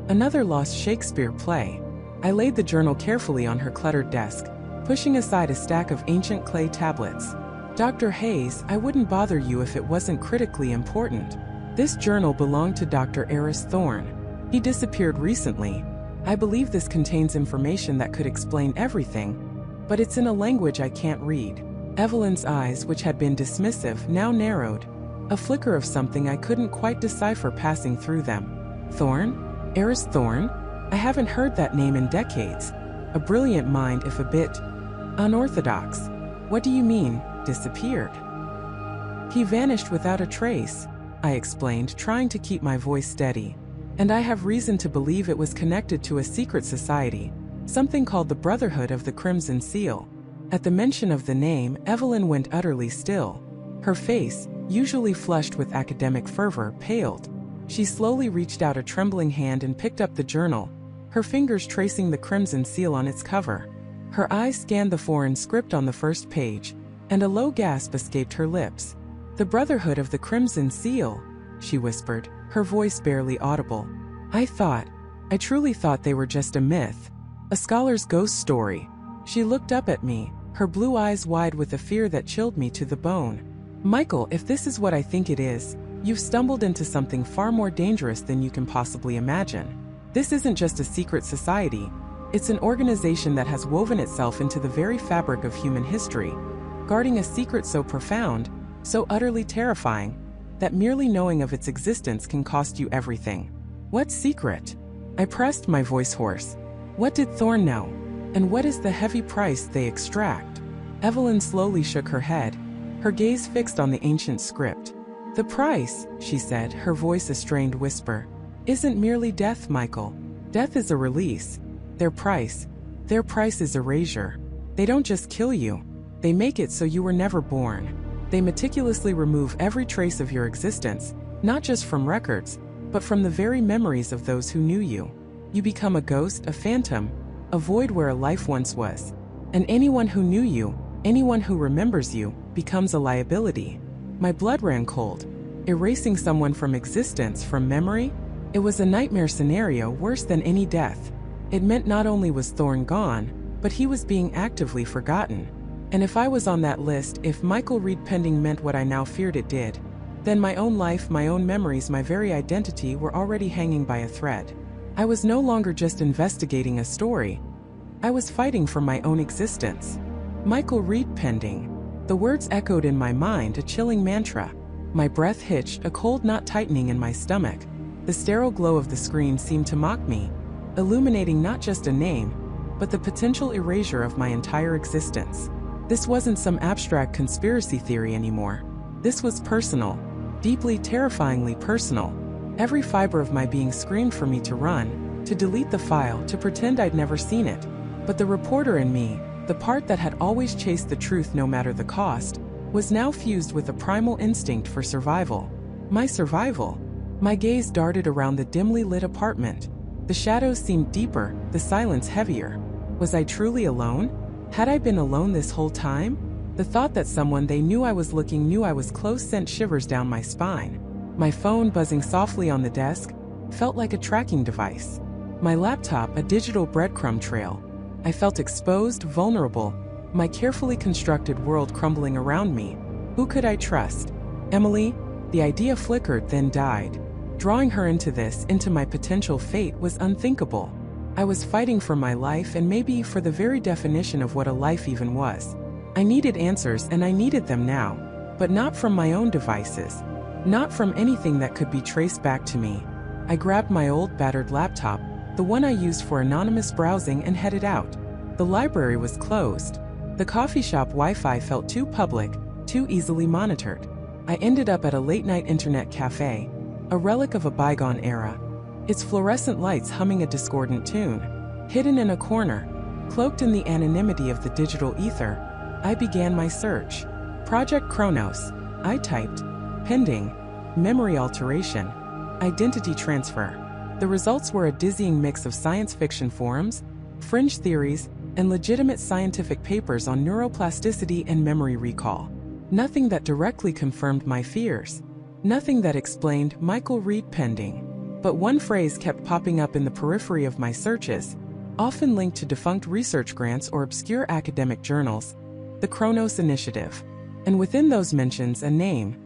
"Another lost Shakespeare play." I laid the journal carefully on her cluttered desk, pushing aside a stack of ancient clay tablets. "Dr. Hayes, I wouldn't bother you if it wasn't critically important. This journal belonged to Dr. Eris Thorne. He disappeared recently. I believe this contains information that could explain everything, but it's in a language I can't read." Evelyn's eyes, which had been dismissive, now narrowed, a flicker of something I couldn't quite decipher passing through them. "Thorne? Eris Thorne? I haven't heard that name in decades. A brilliant mind, if a bit unorthodox. What do you mean, disappeared?" "He vanished without a trace," I explained, trying to keep my voice steady. "And I have reason to believe it was connected to a secret society, something called the Brotherhood of the Crimson Seal." At the mention of the name, Evelyn went utterly still. Her face, usually flushed with academic fervor, paled. She slowly reached out a trembling hand and picked up the journal, her fingers tracing the crimson seal on its cover. Her eyes scanned the foreign script on the first page, and a low gasp escaped her lips. "The Brotherhood of the Crimson Seal," she whispered, her voice barely audible. I truly thought they were just a myth, a scholar's ghost story." She looked up at me, her blue eyes wide with a fear that chilled me to the bone. "Michael, if this is what I think it is, you've stumbled into something far more dangerous than you can possibly imagine. This isn't just a secret society. It's an organization that has woven itself into the very fabric of human history, guarding a secret so profound, so utterly terrifying, that merely knowing of its existence can cost you everything." "What secret?" I pressed, my voice hoarse. "What did Thorne know? And what is the heavy price they extract?" Evelyn slowly shook her head, her gaze fixed on the ancient script. "The price," she said, her voice a strained whisper, "isn't merely death, Michael. Death is a release. Their price is erasure. They don't just kill you. They make it so you were never born. They meticulously remove every trace of your existence, not just from records, but from the very memories of those who knew you. You become a ghost, a phantom, a void where a life once was. And anyone who knew you, anyone who remembers you, becomes a liability." My blood ran cold. Erasing someone from existence, from memory? It was a nightmare scenario worse than any death. It meant not only was Thorne gone, but he was being actively forgotten. And if I was on that list, if Michael Reed Pending meant what I now feared it did, then my own life, my own memories, my very identity were already hanging by a thread. I was no longer just investigating a story. I was fighting for my own existence. Michael Reed Pending. The words echoed in my mind, a chilling mantra. My breath hitched, a cold knot tightening in my stomach. The sterile glow of the screen seemed to mock me, illuminating not just a name, but the potential erasure of my entire existence. This wasn't some abstract conspiracy theory anymore. This was personal, deeply, terrifyingly personal. Every fiber of my being screamed for me to run, to delete the file, to pretend I'd never seen it. But the reporter in me, the part that had always chased the truth no matter the cost, was now fused with a primal instinct for survival. My survival. My gaze darted around the dimly lit apartment. The shadows seemed deeper, the silence heavier. Was I truly alone? Had I been alone this whole time? The thought that someone they knew I was looking, knew I was close, sent shivers down my spine. My phone, buzzing softly on the desk, felt like a tracking device. My laptop, a digital breadcrumb trail. I felt exposed, vulnerable, my carefully constructed world crumbling around me. Who could I trust? Emily? The idea flickered, then died. Drawing her into this, into my potential fate, was unthinkable. I was fighting for my life, and maybe for the very definition of what a life even was. I needed answers, and I needed them now, but not from my own devices. Not from anything that could be traced back to me. I grabbed my old battered laptop, the one I used for anonymous browsing, and headed out. The library was closed. The coffee shop Wi-Fi felt too public, too easily monitored. I ended up at a late-night internet cafe, a relic of a bygone era, its fluorescent lights humming a discordant tune. Hidden in a corner, cloaked in the anonymity of the digital ether, I began my search. Project Chronos, I typed. Pending. Memory alteration. Identity transfer. The results were a dizzying mix of science fiction forums, fringe theories, and legitimate scientific papers on neuroplasticity and memory recall. Nothing that directly confirmed my fears. Nothing that explained Michael Reed Pending. But one phrase kept popping up in the periphery of my searches, often linked to defunct research grants or obscure academic journals. The Chronos Initiative. And within those mentions, a name.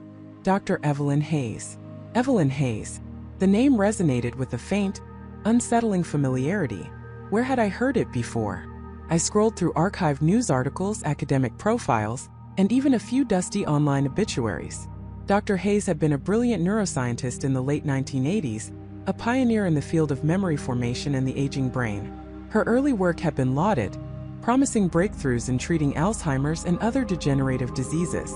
Dr. Evelyn Hayes. Evelyn Hayes. The name resonated with a faint, unsettling familiarity. Where had I heard it before? I scrolled through archived news articles, academic profiles, and even a few dusty online obituaries. Dr. Hayes had been a brilliant neuroscientist in the late 1980s, a pioneer in the field of memory formation and the aging brain. Her early work had been lauded, promising breakthroughs in treating Alzheimer's and other degenerative diseases.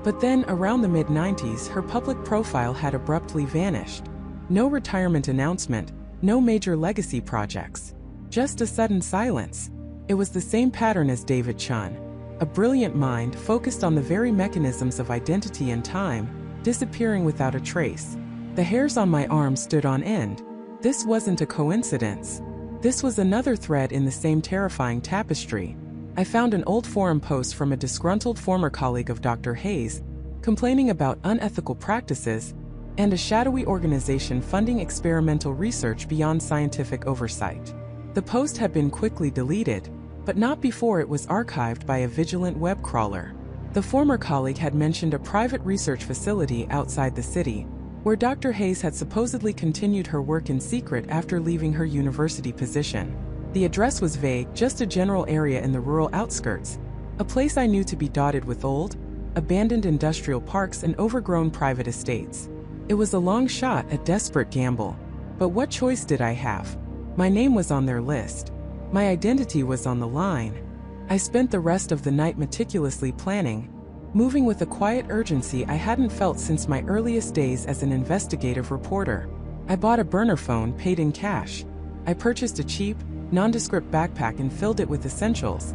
But then, around the mid-90s, her public profile had abruptly vanished. No retirement announcement, no major legacy projects. Just a sudden silence. It was the same pattern as David Chun, a brilliant mind focused on the very mechanisms of identity and time, disappearing without a trace. The hairs on my arm stood on end. This wasn't a coincidence. This was another thread in the same terrifying tapestry. I found an old forum post from a disgruntled former colleague of Dr. Hayes, complaining about unethical practices and a shadowy organization funding experimental research beyond scientific oversight. The post had been quickly deleted, but not before it was archived by a vigilant web crawler. The former colleague had mentioned a private research facility outside the city, where Dr. Hayes had supposedly continued her work in secret after leaving her university position. The address was vague, just a general area in the rural outskirts, a place I knew to be dotted with old, abandoned industrial parks and overgrown private estates. It was a long shot, a desperate gamble. But what choice did I have? My name was on their list. My identity was on the line. I spent the rest of the night meticulously planning, moving with a quiet urgency I hadn't felt since my earliest days as an investigative reporter. I bought a burner phone, paid in cash. I purchased a cheap, nondescript backpack and filled it with essentials: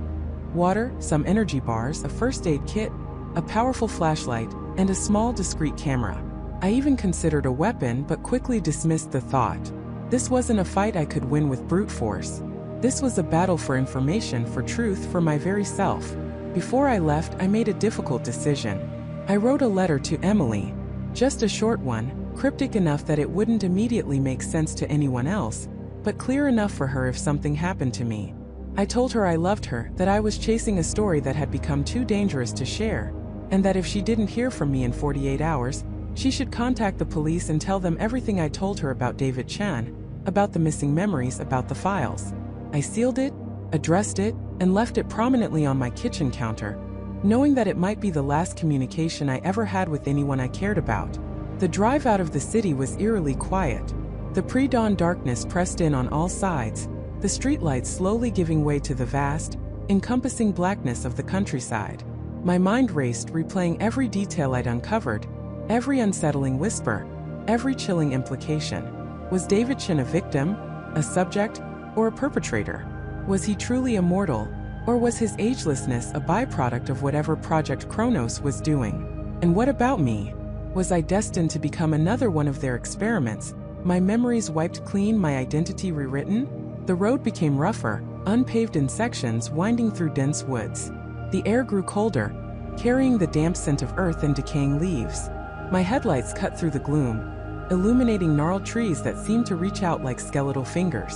water, some energy bars, a first aid kit, a powerful flashlight, and a small discreet camera. I even considered a weapon but quickly dismissed the thought. This wasn't a fight I could win with brute force. This was a battle for information, for truth, for my very self. Before I left, I made a difficult decision. I wrote a letter to Emily. Just a short one, cryptic enough that it wouldn't immediately make sense to anyone else, but clear enough for her if something happened to me. I told her I loved her, that I was chasing a story that had become too dangerous to share, and that if she didn't hear from me in 48 hours, she should contact the police and tell them everything I told her about David Chan, about the missing memories, about the files. I sealed it, addressed it, and left it prominently on my kitchen counter, knowing that it might be the last communication I ever had with anyone I cared about. The drive out of the city was eerily quiet. The pre-dawn darkness pressed in on all sides, the streetlights slowly giving way to the vast, encompassing blackness of the countryside. My mind raced, replaying every detail I'd uncovered, every unsettling whisper, every chilling implication. Was David Chan a victim, a subject, or a perpetrator? Was he truly immortal, or was his agelessness a byproduct of whatever Project Kronos was doing? And what about me? Was I destined to become another one of their experiments, my memories wiped clean, my identity rewritten? The road became rougher, unpaved in sections winding through dense woods. The air grew colder, carrying the damp scent of earth and decaying leaves. My headlights cut through the gloom, illuminating gnarled trees that seemed to reach out like skeletal fingers.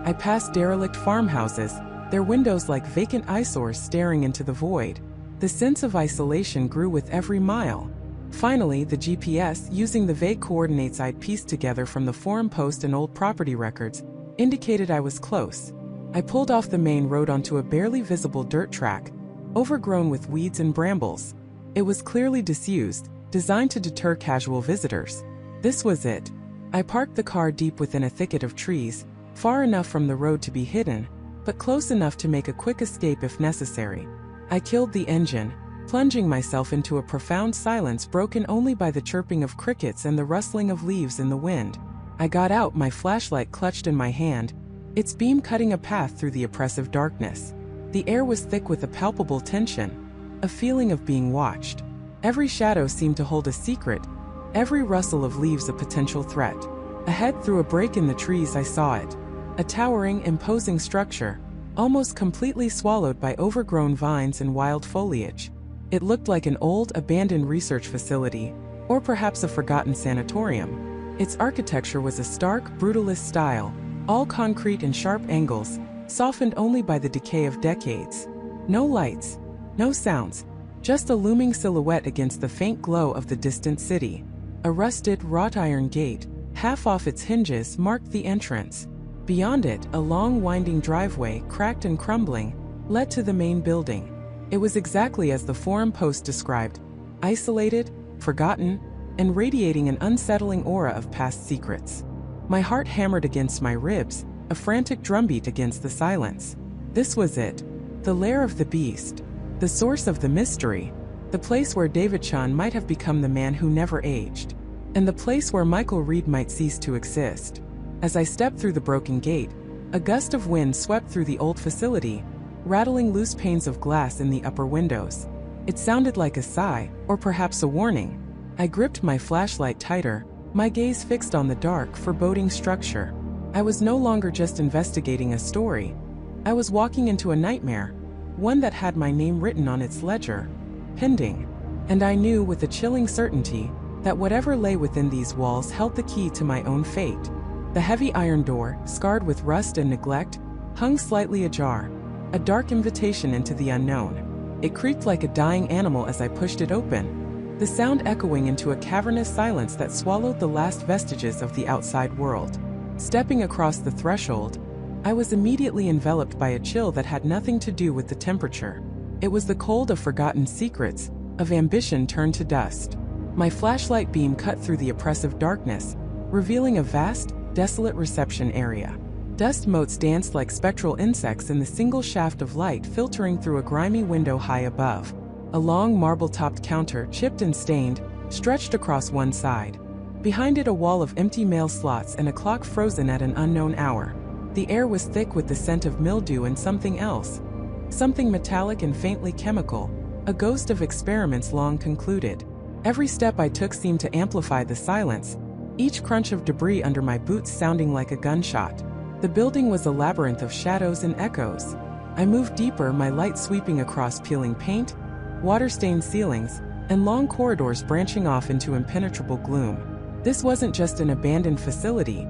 I passed derelict farmhouses, their windows like vacant eyesores staring into the void. The sense of isolation grew with every mile. Finally, the GPS, using the vague coordinates I'd pieced together from the forum post and old property records, indicated I was close. I pulled off the main road onto a barely visible dirt track, overgrown with weeds and brambles. It was clearly disused, designed to deter casual visitors. This was it. I parked the car deep within a thicket of trees, far enough from the road to be hidden, but close enough to make a quick escape if necessary. I killed the engine, plunging myself into a profound silence broken only by the chirping of crickets and the rustling of leaves in the wind. I got out, my flashlight clutched in my hand, its beam cutting a path through the oppressive darkness. The air was thick with a palpable tension, a feeling of being watched. Every shadow seemed to hold a secret, every rustle of leaves a potential threat. Ahead, through a break in the trees, I saw it. A towering, imposing structure, almost completely swallowed by overgrown vines and wild foliage. It looked like an old, abandoned research facility, or perhaps a forgotten sanatorium. Its architecture was a stark, brutalist style, all concrete and sharp angles, softened only by the decay of decades. No lights, no sounds, just a looming silhouette against the faint glow of the distant city. A rusted, wrought iron gate, half off its hinges, marked the entrance. Beyond it, a long winding driveway, cracked and crumbling, led to the main building. It was exactly as the forum post described, isolated, forgotten, and radiating an unsettling aura of past secrets. My heart hammered against my ribs, a frantic drumbeat against the silence. This was it, the lair of the beast, the source of the mystery, the place where David Chan might have become the man who never aged, and the place where Michael Reed might cease to exist. As I stepped through the broken gate, a gust of wind swept through the old facility, rattling loose panes of glass in the upper windows. It sounded like a sigh, or perhaps a warning. I gripped my flashlight tighter, my gaze fixed on the dark, foreboding structure. I was no longer just investigating a story. I was walking into a nightmare, one that had my name written on its ledger, pending. And I knew with a chilling certainty that whatever lay within these walls held the key to my own fate. The heavy iron door, scarred with rust and neglect, hung slightly ajar, a dark invitation into the unknown. It creaked like a dying animal as I pushed it open, the sound echoing into a cavernous silence that swallowed the last vestiges of the outside world. Stepping across the threshold, I was immediately enveloped by a chill that had nothing to do with the temperature. It was the cold of forgotten secrets, of ambition turned to dust. My flashlight beam cut through the oppressive darkness, revealing a vast, desolate reception area. Dust motes danced like spectral insects in the single shaft of light filtering through a grimy window high above. A long marble-topped counter, chipped and stained, stretched across one side. Behind it a wall of empty mail slots and a clock frozen at an unknown hour. The air was thick with the scent of mildew and something else. Something metallic and faintly chemical, a ghost of experiments long concluded. Every step I took seemed to amplify the silence, each crunch of debris under my boots sounding like a gunshot. The building was a labyrinth of shadows and echoes. I moved deeper, my light sweeping across peeling paint, water-stained ceilings, and long corridors branching off into impenetrable gloom. This wasn't just an abandoned facility.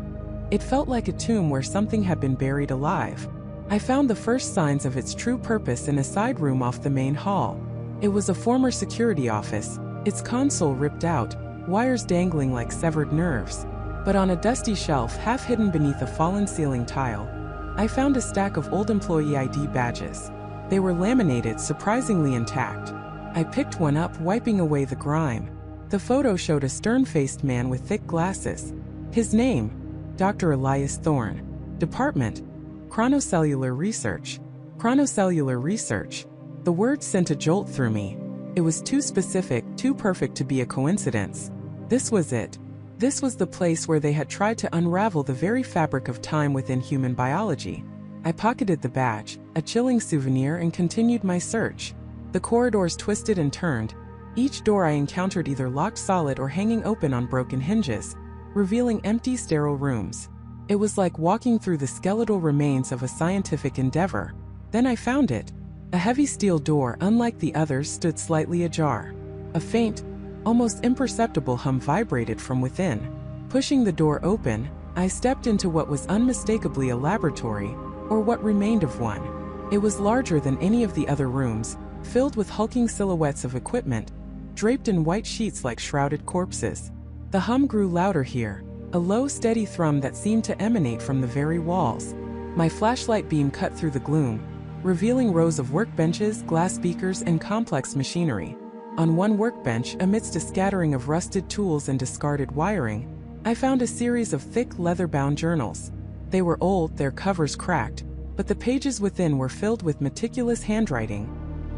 It felt like a tomb where something had been buried alive. I found the first signs of its true purpose in a side room off the main hall. It was a former security office, its console ripped out, wires dangling like severed nerves. But on a dusty shelf half hidden beneath a fallen ceiling tile, I found a stack of old employee ID badges. They were laminated, surprisingly intact. I picked one up, wiping away the grime. The photo showed a stern-faced man with thick glasses. His name, Dr. Elias Thorne. Department, Chronocellular Research. Chronocellular Research. The word sent a jolt through me. It was too specific, too perfect to be a coincidence. This was it. This was the place where they had tried to unravel the very fabric of time within human biology. I pocketed the badge, a chilling souvenir, and continued my search. The corridors twisted and turned. Each door I encountered either locked solid or hanging open on broken hinges, revealing empty, sterile rooms. It was like walking through the skeletal remains of a scientific endeavor. Then I found it. A heavy steel door, unlike the others, stood slightly ajar. A faint, almost imperceptible hum vibrated from within. Pushing the door open, I stepped into what was unmistakably a laboratory, or what remained of one. It was larger than any of the other rooms, filled with hulking silhouettes of equipment, draped in white sheets like shrouded corpses. The hum grew louder here, a low, steady thrum that seemed to emanate from the very walls. My flashlight beam cut through the gloom, revealing rows of workbenches, glass beakers, and complex machinery. On one workbench, amidst a scattering of rusted tools and discarded wiring, I found a series of thick, leather-bound journals. They were old, their covers cracked, but the pages within were filled with meticulous handwriting,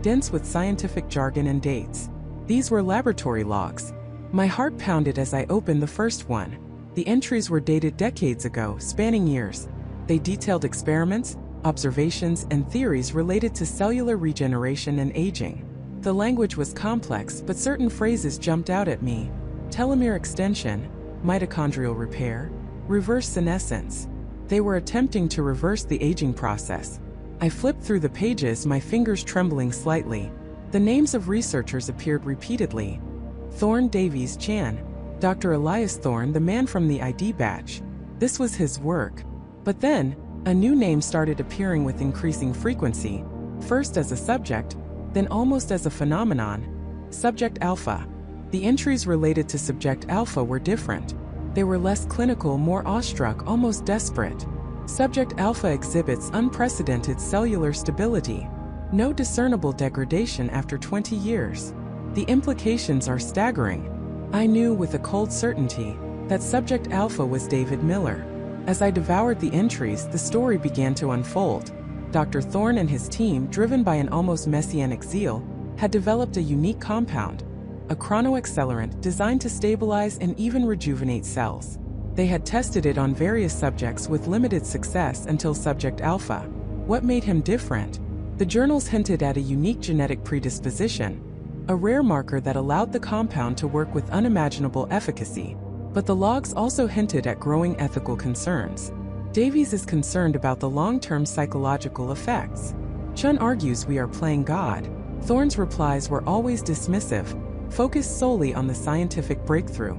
dense with scientific jargon and dates. These were laboratory logs. My heart pounded as I opened the first one. The entries were dated decades ago, spanning years. They detailed experiments, observations, and theories related to cellular regeneration and aging. The language was complex, but certain phrases jumped out at me. Telomere extension, mitochondrial repair, reverse senescence. They were attempting to reverse the aging process. I flipped through the pages, my fingers trembling slightly. The names of researchers appeared repeatedly. Thorne Davies Chan. Dr. Elias Thorne, the man from the ID badge. This was his work. But then, a new name started appearing with increasing frequency, first as a subject, then almost as a phenomenon. Subject Alpha. The entries related to Subject Alpha were different. They were less clinical, more awestruck, almost desperate. Subject Alpha exhibits unprecedented cellular stability. No discernible degradation after 20 years. The implications are staggering. I knew with a cold certainty that Subject Alpha was David Miller. As I devoured the entries, the story began to unfold. Dr. Thorne and his team, driven by an almost messianic zeal, had developed a unique compound, a chronoaccelerant designed to stabilize and even rejuvenate cells. They had tested it on various subjects with limited success until Subject Alpha. What made him different? The journals hinted at a unique genetic predisposition, a rare marker that allowed the compound to work with unimaginable efficacy. But the logs also hinted at growing ethical concerns. Davies is concerned about the long-term psychological effects. Chun argues we are playing God. Thorne's replies were always dismissive, focused solely on the scientific breakthrough.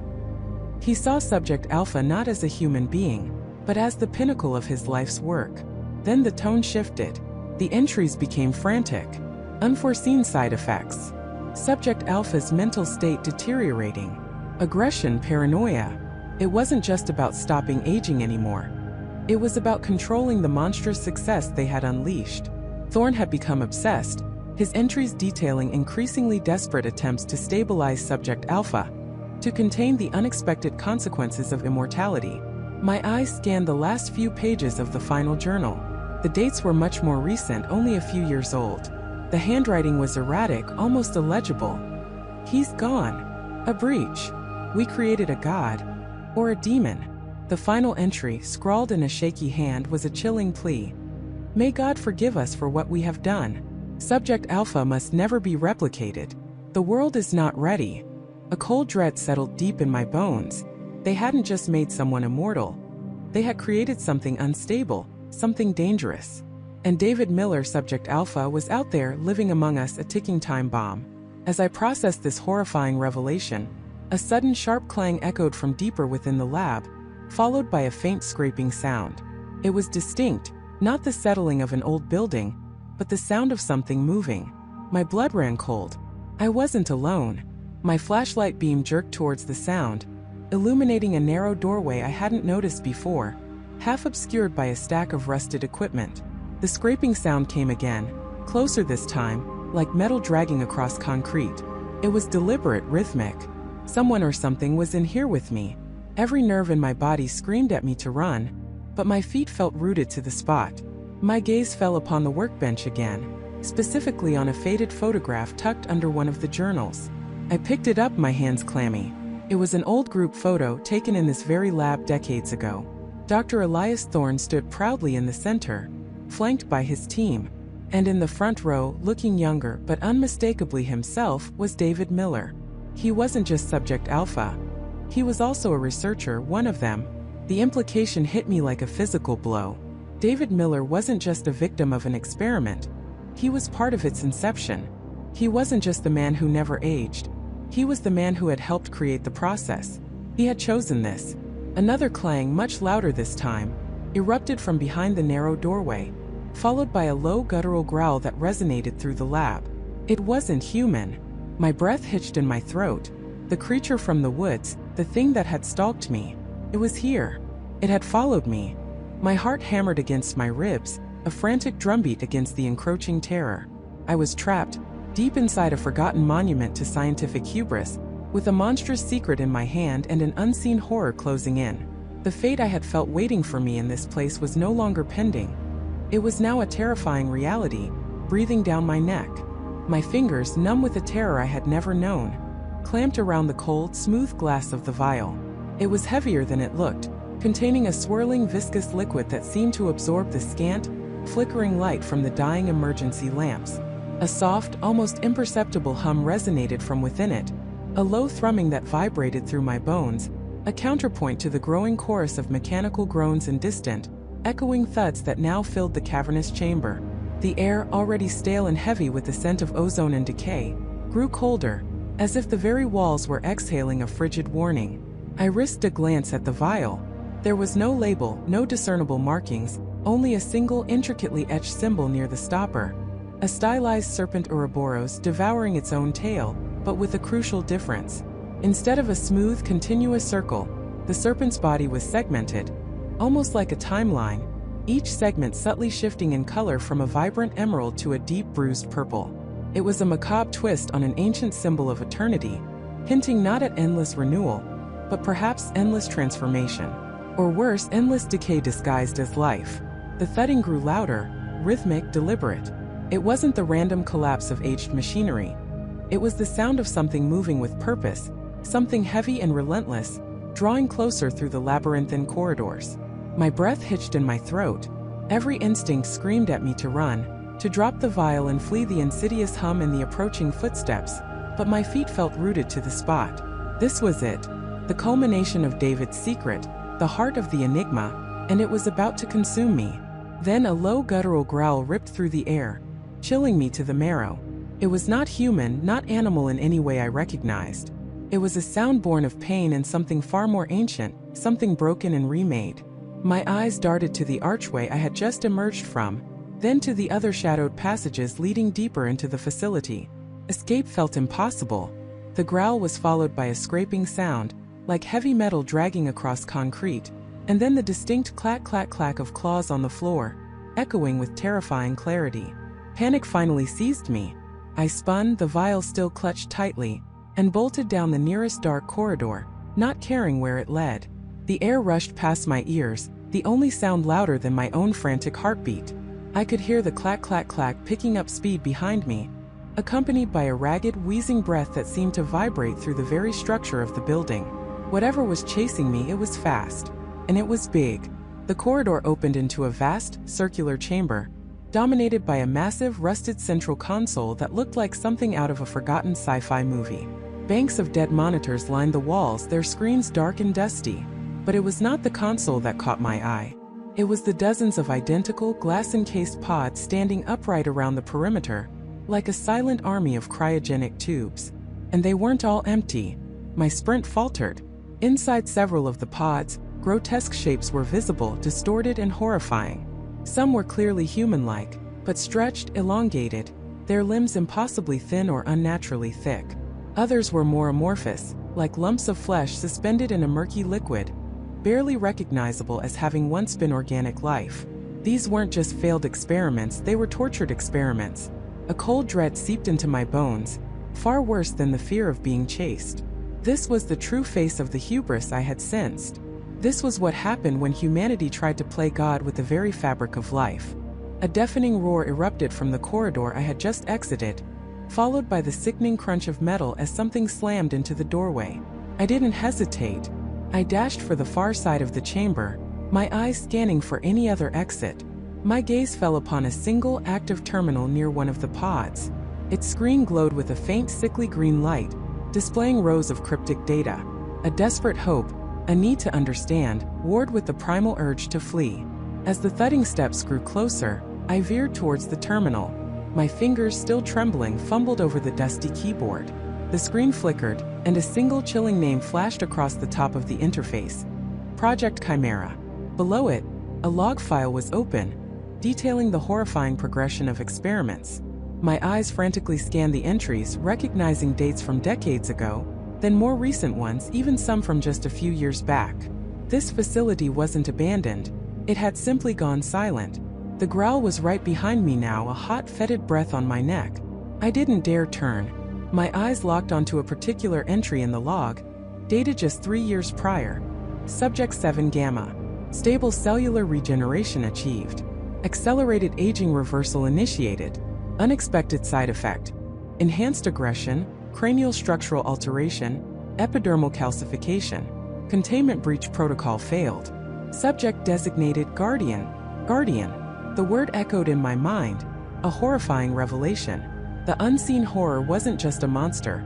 He saw Subject Alpha not as a human being, but as the pinnacle of his life's work. Then the tone shifted. The entries became frantic. Unforeseen side effects. Subject Alpha's mental state deteriorating. Aggression, paranoia. It wasn't just about stopping aging anymore. It was about controlling the monstrous success they had unleashed. Thorne had become obsessed, his entries detailing increasingly desperate attempts to stabilize Subject Alpha, to contain the unexpected consequences of immortality. My eyes scanned the last few pages of the final journal. The dates were much more recent, only a few years old. The handwriting was erratic, almost illegible. He's gone. A breach. We created a god. Or a demon. The final entry, scrawled in a shaky hand, was a chilling plea. May God forgive us for what we have done. Subject Alpha must never be replicated. The world is not ready. A cold dread settled deep in my bones. They hadn't just made someone immortal. They had created something unstable, something dangerous. And David Miller, Subject Alpha, was out there living among us, a ticking time bomb. As I processed this horrifying revelation, a sudden sharp clang echoed from deeper within the lab, followed by a faint scraping sound. It was distinct, not the settling of an old building, but the sound of something moving. My blood ran cold. I wasn't alone. My flashlight beam jerked towards the sound, illuminating a narrow doorway I hadn't noticed before, half obscured by a stack of rusted equipment. The scraping sound came again, closer this time, like metal dragging across concrete. It was deliberate, rhythmic. Someone or something was in here with me. Every nerve in my body screamed at me to run, but my feet felt rooted to the spot. My gaze fell upon the workbench again, specifically on a faded photograph tucked under one of the journals. I picked it up, my hands clammy. It was an old group photo taken in this very lab decades ago. Dr. Elias Thorne stood proudly in the center, flanked by his team, and in the front row, looking younger but unmistakably himself, was David Miller. He wasn't just Subject Alpha. He was also a researcher, one of them. The implication hit me like a physical blow. David Miller wasn't just a victim of an experiment. He was part of its inception. He wasn't just the man who never aged. He was the man who had helped create the process. He had chosen this. Another clang, much louder this time, erupted from behind the narrow doorway, followed by a low guttural growl that resonated through the lab. It wasn't human. My breath hitched in my throat. The creature from the woods, the thing that had stalked me. It was here. It had followed me. My heart hammered against my ribs, a frantic drumbeat against the encroaching terror. I was trapped, deep inside a forgotten monument to scientific hubris, with a monstrous secret in my hand and an unseen horror closing in. The fate I had felt waiting for me in this place was no longer pending. It was now a terrifying reality, breathing down my neck. My fingers, numb with a terror I had never known, clamped around the cold, smooth glass of the vial. It was heavier than it looked, containing a swirling, viscous liquid that seemed to absorb the scant, flickering light from the dying emergency lamps. A soft, almost imperceptible hum resonated from within it, a low thrumming that vibrated through my bones, a counterpoint to the growing chorus of mechanical groans and distant, echoing thuds that now filled the cavernous chamber. The air, already stale and heavy with the scent of ozone and decay, grew colder, as if the very walls were exhaling a frigid warning. I risked a glance at the vial. There was no label, no discernible markings, only a single intricately etched symbol near the stopper. A stylized serpent Ouroboros devouring its own tail, but with a crucial difference. Instead of a smooth, continuous circle, the serpent's body was segmented, almost like a timeline, each segment subtly shifting in color from a vibrant emerald to a deep bruised purple. It was a macabre twist on an ancient symbol of eternity, hinting not at endless renewal, but perhaps endless transformation. Or worse, endless decay disguised as life. The thudding grew louder, rhythmic, deliberate. It wasn't the random collapse of aged machinery. It was the sound of something moving with purpose, something heavy and relentless, drawing closer through the labyrinthine corridors. My breath hitched in my throat. Every instinct screamed at me to run, to drop the vial and flee the insidious hum and the approaching footsteps, but my feet felt rooted to the spot. This was it, the culmination of David's secret, the heart of the enigma, and it was about to consume me. Then a low guttural growl ripped through the air, chilling me to the marrow. It was not human, not animal in any way I recognized. It was a sound born of pain and something far more ancient, something broken and remade. My eyes darted to the archway I had just emerged from, then to the other shadowed passages leading deeper into the facility. Escape felt impossible. The growl was followed by a scraping sound, like heavy metal dragging across concrete, and then the distinct clack-clack-clack of claws on the floor, echoing with terrifying clarity. Panic finally seized me. I spun, the vial still clutched tightly, and bolted down the nearest dark corridor, not caring where it led. The air rushed past my ears, the only sound louder than my own frantic heartbeat. I could hear the clack-clack-clack picking up speed behind me, accompanied by a ragged, wheezing breath that seemed to vibrate through the very structure of the building. Whatever was chasing me, it was fast. And it was big. The corridor opened into a vast, circular chamber, dominated by a massive, rusted central console that looked like something out of a forgotten sci-fi movie. Banks of dead monitors lined the walls, their screens dark and dusty. But it was not the console that caught my eye. It was the dozens of identical, glass-encased pods standing upright around the perimeter, like a silent army of cryogenic tubes. And they weren't all empty. My sprint faltered. Inside several of the pods, grotesque shapes were visible, distorted and horrifying. Some were clearly human-like, but stretched, elongated, their limbs impossibly thin or unnaturally thick. Others were more amorphous, like lumps of flesh suspended in a murky liquid, barely recognizable as having once been organic life. These weren't just failed experiments, they were tortured experiments. A cold dread seeped into my bones, far worse than the fear of being chased. This was the true face of the hubris I had sensed. This was what happened when humanity tried to play God with the very fabric of life. A deafening roar erupted from the corridor I had just exited, followed by the sickening crunch of metal as something slammed into the doorway. I didn't hesitate. I dashed for the far side of the chamber, my eyes scanning for any other exit. My gaze fell upon a single active terminal near one of the pods. Its screen glowed with a faint sickly green light, displaying rows of cryptic data. A desperate hope, a need to understand, warred with the primal urge to flee. As the thudding steps grew closer, I veered towards the terminal. My fingers, still trembling, fumbled over the dusty keyboard. The screen flickered, and a single chilling name flashed across the top of the interface. Project Chimera. Below it, a log file was open, detailing the horrifying progression of experiments. My eyes frantically scanned the entries, recognizing dates from decades ago, then more recent ones, even some from just a few years back. This facility wasn't abandoned. It had simply gone silent. The growl was right behind me now, a hot, fetid breath on my neck. I didn't dare turn. My eyes locked onto a particular entry in the log, dated just 3 years prior. Subject 7 Gamma. Stable cellular regeneration achieved. Accelerated aging reversal initiated. Unexpected side effect. Enhanced aggression, cranial structural alteration, epidermal calcification. Containment breach protocol failed. Subject designated Guardian. Guardian. The word echoed in my mind, a horrifying revelation. The unseen horror wasn't just a monster.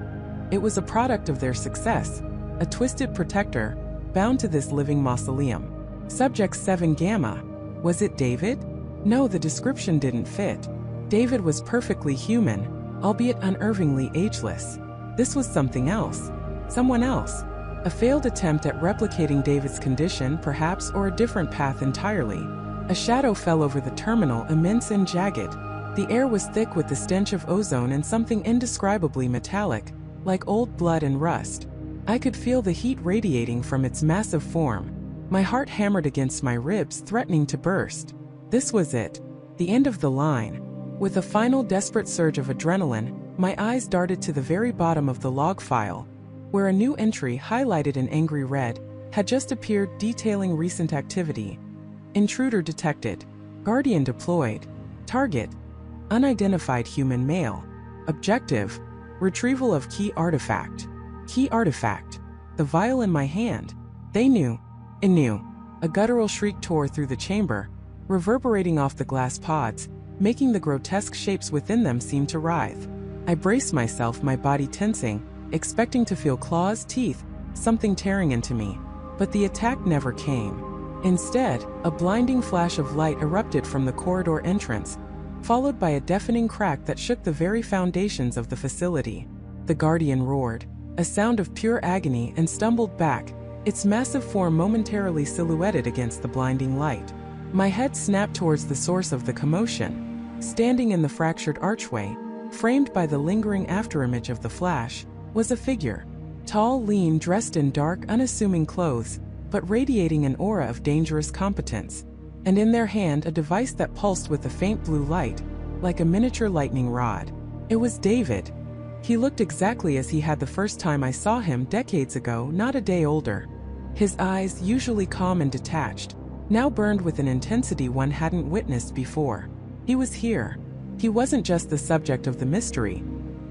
It was a product of their success, a twisted protector, bound to this living mausoleum. Subject 7 Gamma. Was it David? No, the description didn't fit. David was perfectly human, albeit unnervingly ageless. This was something else. Someone else. A failed attempt at replicating David's condition, perhaps, or a different path entirely. A shadow fell over the terminal, immense and jagged. The air was thick with the stench of ozone and something indescribably metallic, like old blood and rust. I could feel the heat radiating from its massive form. My heart hammered against my ribs, threatening to burst. This was it. The end of the line. With a final desperate surge of adrenaline, my eyes darted to the very bottom of the log file, where a new entry, highlighted in angry red, had just appeared, detailing recent activity. Intruder detected. Guardian deployed. Target: unidentified human male. Objective: retrieval of key artifact. Key artifact. The vial in my hand. They knew. It knew. A guttural shriek tore through the chamber, reverberating off the glass pods, making the grotesque shapes within them seem to writhe. I braced myself, my body tensing, expecting to feel claws, teeth, something tearing into me. But the attack never came. Instead, a blinding flash of light erupted from the corridor entrance, followed by a deafening crack that shook the very foundations of the facility. The Guardian roared, a sound of pure agony, and stumbled back, its massive form momentarily silhouetted against the blinding light. My head snapped towards the source of the commotion. Standing in the fractured archway, framed by the lingering afterimage of the flash, was a figure. Tall, lean, dressed in dark, unassuming clothes, but radiating an aura of dangerous competence. And in their hand a device that pulsed with a faint blue light, like a miniature lightning rod. It was David. He looked exactly as he had the first time I saw him decades ago, not a day older. His eyes, usually calm and detached, now burned with an intensity one hadn't witnessed before. He was here. He wasn't just the subject of the mystery.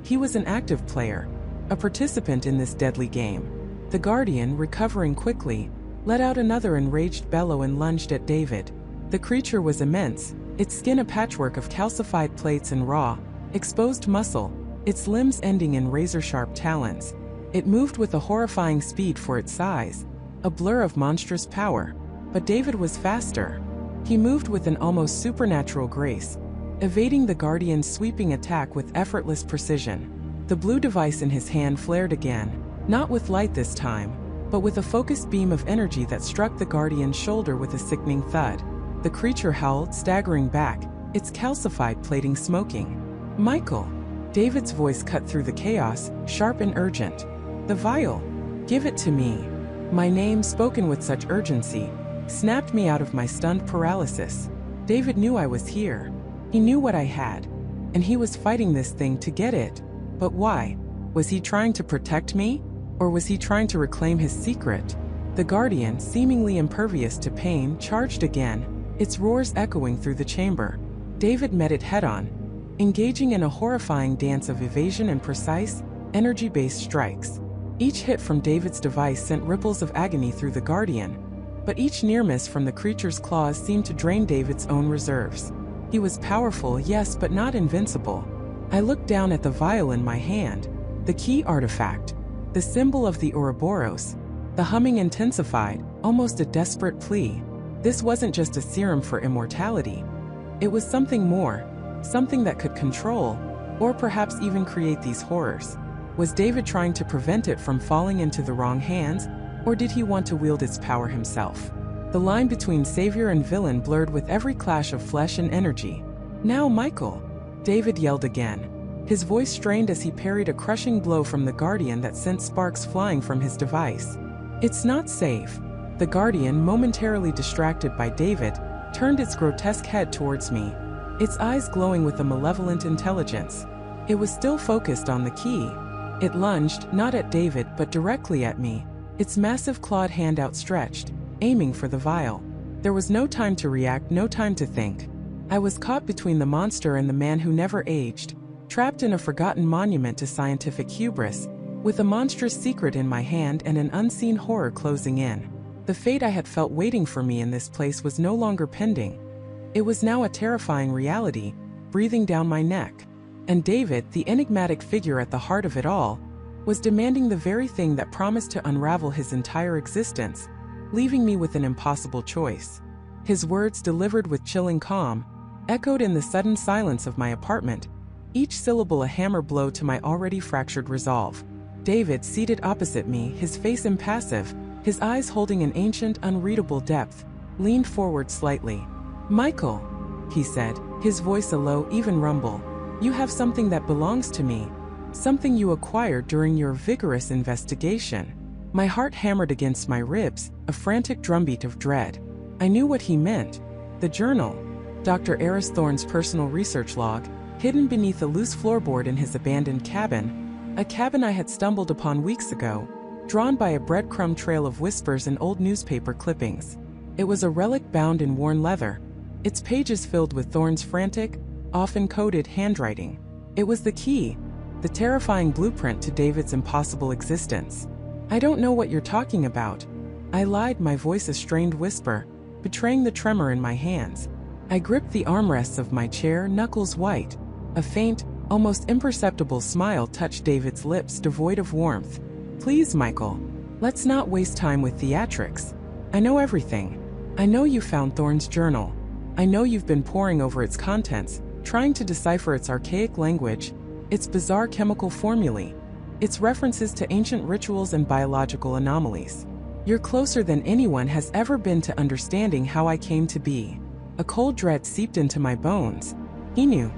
He was an active player, a participant in this deadly game. The Guardian, recovering quickly, let out another enraged bellow and lunged at David. The creature was immense, its skin a patchwork of calcified plates and raw, exposed muscle, its limbs ending in razor-sharp talons. It moved with a horrifying speed for its size, a blur of monstrous power. But David was faster. He moved with an almost supernatural grace, evading the Guardian's sweeping attack with effortless precision. The blue device in his hand flared again, not with light this time, but with a focused beam of energy that struck the Guardian's shoulder with a sickening thud. The creature howled, staggering back, its calcified plating smoking. "Michael!" David's voice cut through the chaos, sharp and urgent. "The vial! Give it to me!" My name, spoken with such urgency, snapped me out of my stunned paralysis. David knew I was here. He knew what I had. And he was fighting this thing to get it. But why? Was he trying to protect me? Or was he trying to reclaim his secret? The Guardian, seemingly impervious to pain, charged again, its roars echoing through the chamber. David met it head-on, engaging in a horrifying dance of evasion and precise, energy-based strikes. Each hit from David's device sent ripples of agony through the Guardian, but each near miss from the creature's claws seemed to drain David's own reserves. He was powerful, yes, but not invincible. I looked down at the vial in my hand, the key artifact, the symbol of the Ouroboros. The humming intensified, almost a desperate plea. This wasn't just a serum for immortality. It was something more, something that could control, or perhaps even create these horrors. Was David trying to prevent it from falling into the wrong hands, or did he want to wield its power himself? The line between savior and villain blurred with every clash of flesh and energy. "Now, Michael!" David yelled again. His voice strained as he parried a crushing blow from the Guardian that sent sparks flying from his device. "It's not safe." The Guardian, momentarily distracted by David, turned its grotesque head towards me, its eyes glowing with a malevolent intelligence. It was still focused on the key. It lunged, not at David but directly at me, its massive clawed hand outstretched, aiming for the vial. There was no time to react, no time to think. I was caught between the monster and the man who never aged, trapped in a forgotten monument to scientific hubris, with a monstrous secret in my hand and an unseen horror closing in. The fate I had felt waiting for me in this place was no longer pending. It was now a terrifying reality, breathing down my neck. And David, the enigmatic figure at the heart of it all, was demanding the very thing that promised to unravel his entire existence, leaving me with an impossible choice. His words, delivered with chilling calm, echoed in the sudden silence of my apartment, each syllable a hammer blow to my already fractured resolve. David, seated opposite me, his face impassive, his eyes holding an ancient, unreadable depth, leaned forward slightly. "Michael," he said, his voice a low, even rumble, "you have something that belongs to me, something you acquired during your vigorous investigation." My heart hammered against my ribs, a frantic drumbeat of dread. I knew what he meant. The journal, Dr. Eris Thorne's personal research log, hidden beneath a loose floorboard in his abandoned cabin, a cabin I had stumbled upon weeks ago, drawn by a breadcrumb trail of whispers and old newspaper clippings. It was a relic bound in worn leather, its pages filled with Thorne's frantic, often coded handwriting. It was the key, the terrifying blueprint to David's impossible existence. "I don't know what you're talking about," I lied, my voice a strained whisper, betraying the tremor in my hands. I gripped the armrests of my chair, knuckles white. A faint, almost imperceptible smile touched David's lips, devoid of warmth. "Please, Michael, let's not waste time with theatrics. I know everything. I know you found Thorne's journal. I know you've been poring over its contents, trying to decipher its archaic language, its bizarre chemical formulae, its references to ancient rituals and biological anomalies. You're closer than anyone has ever been to understanding how I came to be. A cold dread seeped into my bones. He knew.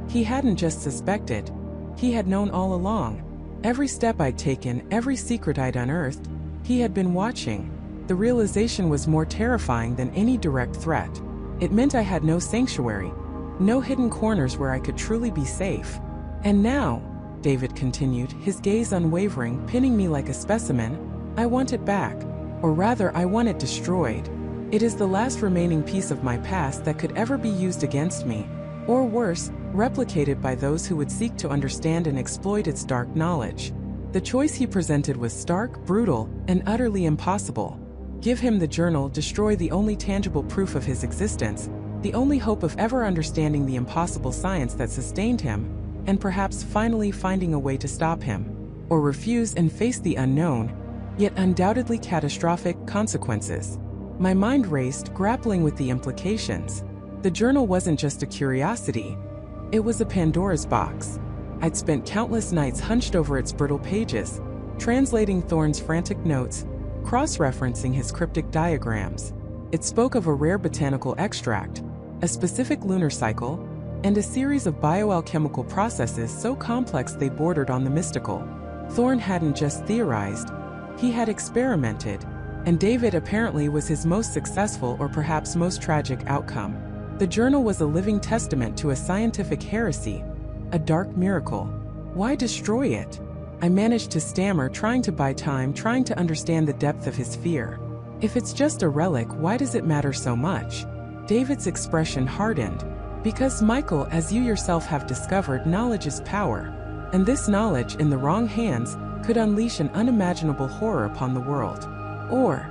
He hadn't just suspected. He had known all along. Every step I'd taken, every secret I'd unearthed, he had been watching. The realization was more terrifying than any direct threat. It meant I had no sanctuary, no hidden corners where I could truly be safe. And now, David continued, his gaze unwavering, pinning me like a specimen, I want it back. Or rather, I want it destroyed. It is the last remaining piece of my past that could ever be used against me, or worse, replicated by those who would seek to understand and exploit its dark knowledge. The choice he presented was stark, brutal, and utterly impossible. Give him the journal, destroy the only tangible proof of his existence, the only hope of ever understanding the impossible science that sustained him, and perhaps finally finding a way to stop him. Or refuse and face the unknown, yet undoubtedly catastrophic, consequences. My mind raced, grappling with the implications. The journal wasn't just a curiosity. It was a Pandora's box. I'd spent countless nights hunched over its brittle pages, translating Thorne's frantic notes, cross-referencing his cryptic diagrams. It spoke of a rare botanical extract, a specific lunar cycle, and a series of bioalchemical processes so complex they bordered on the mystical. Thorne hadn't just theorized, he had experimented, and David apparently was his most successful or perhaps most tragic outcome. The journal was a living testament to a scientific heresy, a dark miracle. Why destroy it? I managed to stammer, trying to buy time, trying to understand the depth of his fear. If it's just a relic, why does it matter so much? David's expression hardened. Because, Michael, as you yourself have discovered, knowledge is power. And this knowledge, in the wrong hands, could unleash an unimaginable horror upon the world. Or,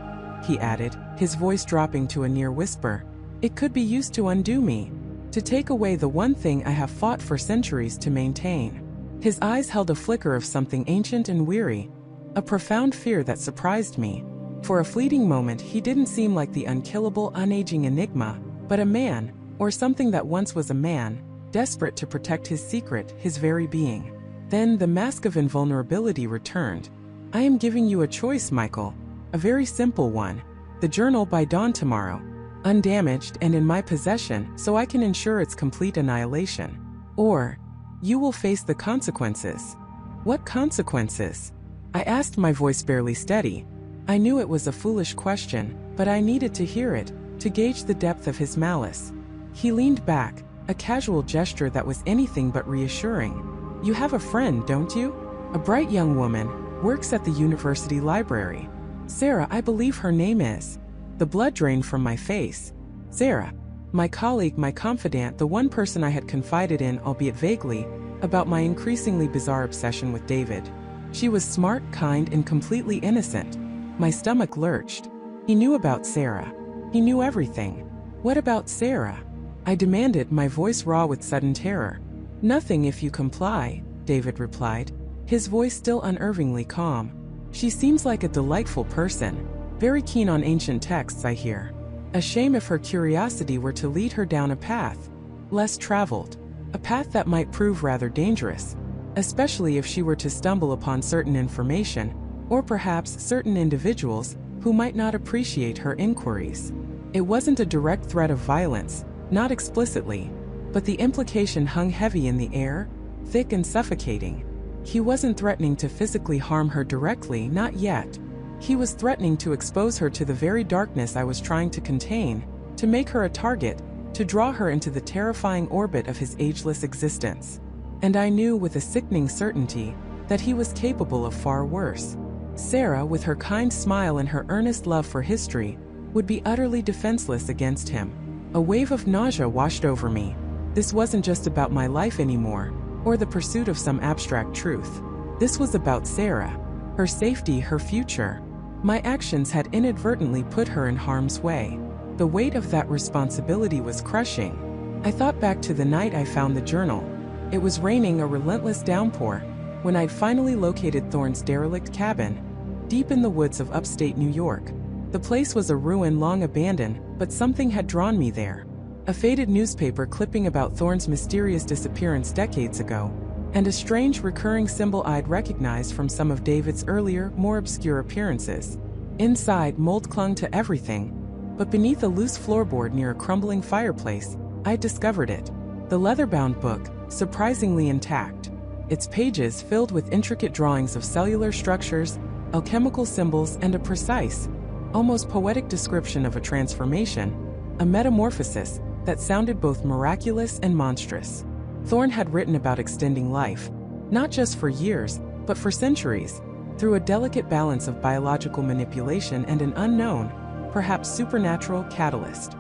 he added, his voice dropping to a near whisper, it could be used to undo me, to take away the one thing I have fought for centuries to maintain. His eyes held a flicker of something ancient and weary, a profound fear that surprised me. For a fleeting moment, he didn't seem like the unkillable, unaging enigma, but a man, or something that once was a man, desperate to protect his secret, his very being. Then the mask of invulnerability returned. I am giving you a choice, Michael. A very simple one. The journal by dawn tomorrow, undamaged and in my possession, so I can ensure its complete annihilation. Or, you will face the consequences. What consequences? I asked, my voice barely steady. I knew it was a foolish question, but I needed to hear it, to gauge the depth of his malice. He leaned back, a casual gesture that was anything but reassuring. You have a friend, don't you? A bright young woman, works at the university library. Sarah, I believe her name is. The blood drained from my face. Sarah, my colleague, my confidant, the one person I had confided in, albeit vaguely, about my increasingly bizarre obsession with David. She was smart, kind, and completely innocent. My stomach lurched. He knew about Sarah. He knew everything. What about Sarah? I demanded, my voice raw with sudden terror. Nothing if you comply, David replied, his voice still unervingly calm. She seems like a delightful person, very keen on ancient texts, I hear. A shame if her curiosity were to lead her down a path less traveled, a path that might prove rather dangerous, especially if she were to stumble upon certain information, or perhaps certain individuals who might not appreciate her inquiries. It wasn't a direct threat of violence, not explicitly, but the implication hung heavy in the air, thick and suffocating. He wasn't threatening to physically harm her directly, not yet. He was threatening to expose her to the very darkness I was trying to contain, to make her a target, to draw her into the terrifying orbit of his ageless existence. And I knew with a sickening certainty that he was capable of far worse. Sarah, with her kind smile and her earnest love for history, would be utterly defenseless against him. A wave of nausea washed over me. This wasn't just about my life anymore, or the pursuit of some abstract truth. This was about Sarah, her safety, her future. My actions had inadvertently put her in harm's way. The weight of that responsibility was crushing. I thought back to the night I found the journal. It was raining, a relentless downpour, when I'd finally located Thorne's derelict cabin, deep in the woods of upstate New York. The place was a ruin long abandoned, but something had drawn me there. a faded newspaper clipping about Thorn's mysterious disappearance decades ago, and a strange recurring symbol I'd recognized from some of David's earlier, more obscure appearances. Inside, mold clung to everything, but beneath a loose floorboard near a crumbling fireplace, I'd discovered it. The leather-bound book, surprisingly intact, its pages filled with intricate drawings of cellular structures, alchemical symbols, and a precise, almost poetic description of a transformation, a metamorphosis that sounded both miraculous and monstrous. Thorn had written about extending life, not just for years, but for centuries, through a delicate balance of biological manipulation and an unknown, perhaps supernatural, catalyst.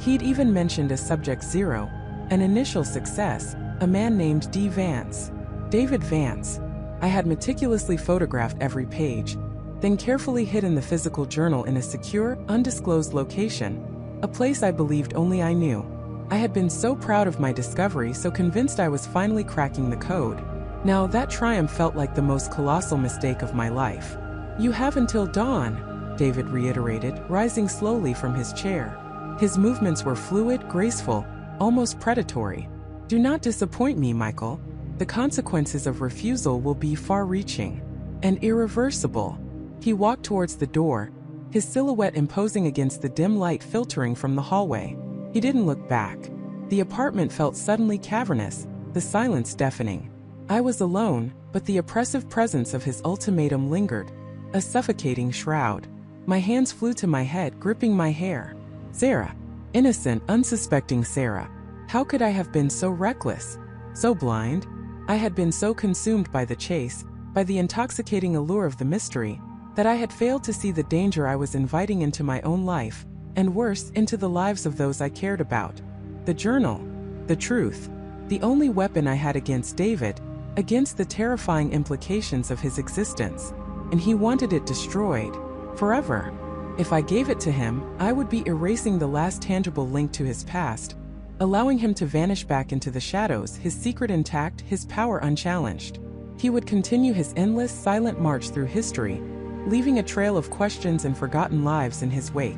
He'd even mentioned as subject zero, an initial success, a man named D. Vance. David Vance. I had meticulously photographed every page, then carefully hidden the physical journal in a secure, undisclosed location, a place I believed only I knew. I had been so proud of my discovery, so convinced I was finally cracking the code. Now that triumph felt like the most colossal mistake of my life. "You have until dawn," David reiterated, rising slowly from his chair. His movements were fluid, graceful, almost predatory. "Do not disappoint me, Michael. The consequences of refusal will be far-reaching and irreversible." He walked towards the door, his silhouette imposing against the dim light filtering from the hallway. He didn't look back. The apartment felt suddenly cavernous, the silence deafening. I was alone, but the oppressive presence of his ultimatum lingered, a suffocating shroud. My hands flew to my head, gripping my hair. Sarah. Innocent, unsuspecting Sarah. How could I have been so reckless? So blind? I had been so consumed by the chase, by the intoxicating allure of the mystery, that I had failed to see the danger I was inviting into my own life, and worse, into the lives of those I cared about. The journal. The truth. The only weapon I had against David, against the terrifying implications of his existence. And he wanted it destroyed. Forever. If I gave it to him, I would be erasing the last tangible link to his past, allowing him to vanish back into the shadows, his secret intact, his power unchallenged. He would continue his endless, silent march through history, leaving a trail of questions and forgotten lives in his wake.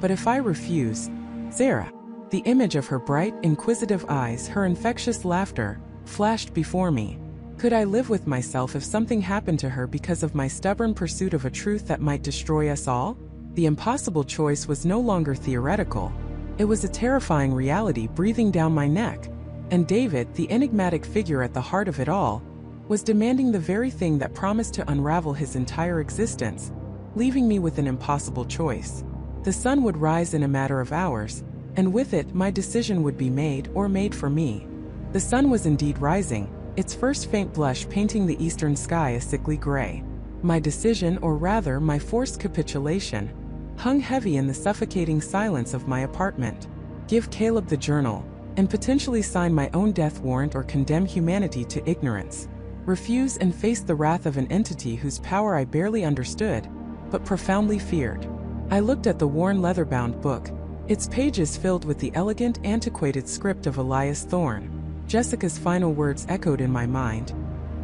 But if I refused, Sarah, the image of her bright, inquisitive eyes, her infectious laughter, flashed before me. Could I live with myself if something happened to her because of my stubborn pursuit of a truth that might destroy us all? The impossible choice was no longer theoretical. It was a terrifying reality breathing down my neck. And David, the enigmatic figure at the heart of it all, was demanding the very thing that promised to unravel his entire existence, leaving me with an impossible choice. The sun would rise in a matter of hours, and with it my decision would be made, or made for me. The sun was indeed rising, its first faint blush painting the eastern sky a sickly gray. My decision, or rather my forced capitulation, hung heavy in the suffocating silence of my apartment. Give Caleb the journal, and potentially sign my own death warrant or condemn humanity to ignorance. Refuse and face the wrath of an entity whose power I barely understood, but profoundly feared. I looked at the worn leather-bound book, its pages filled with the elegant, antiquated script of Elias Thorne. Jessica's final words echoed in my mind.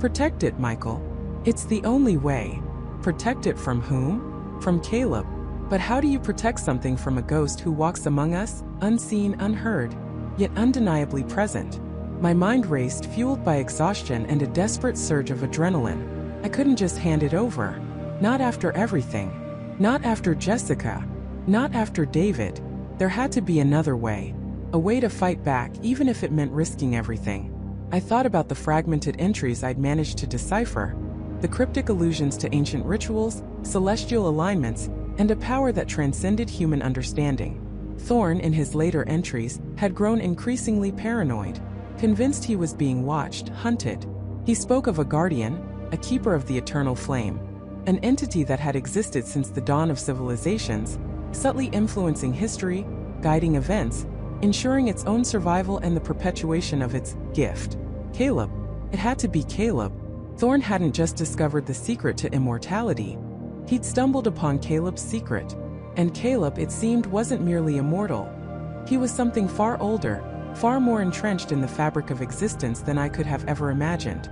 "Protect it, Michael. It's the only way." Protect it from whom? From Caleb. But how do you protect something from a ghost who walks among us, unseen, unheard, yet undeniably present? My mind raced, fueled by exhaustion and a desperate surge of adrenaline. I couldn't just hand it over. Not after everything. Not after Jessica. Not after David. There had to be another way. A way to fight back, even if it meant risking everything. I thought about the fragmented entries I'd managed to decipher, the cryptic allusions to ancient rituals, celestial alignments, and a power that transcended human understanding. Thorne, in his later entries, had grown increasingly paranoid, convinced he was being watched, hunted. He spoke of a guardian, a keeper of the eternal flame, an entity that had existed since the dawn of civilizations, subtly influencing history, guiding events, ensuring its own survival and the perpetuation of its gift. Caleb. It had to be Caleb. Thorne hadn't just discovered the secret to immortality. He'd stumbled upon Caleb's secret. And Caleb, it seemed, wasn't merely immortal. He was something far older, far more entrenched in the fabric of existence than I could have ever imagined.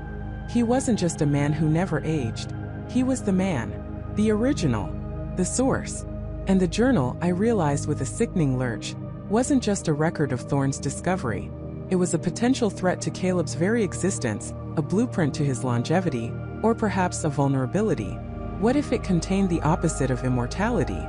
He wasn't just a man who never aged. He was the man, the original, the source. And the journal, I realized with a sickening lurch, wasn't just a record of Thorne's discovery. It was a potential threat to Caleb's very existence, a blueprint to his longevity, or perhaps a vulnerability. What if it contained the opposite of immortality?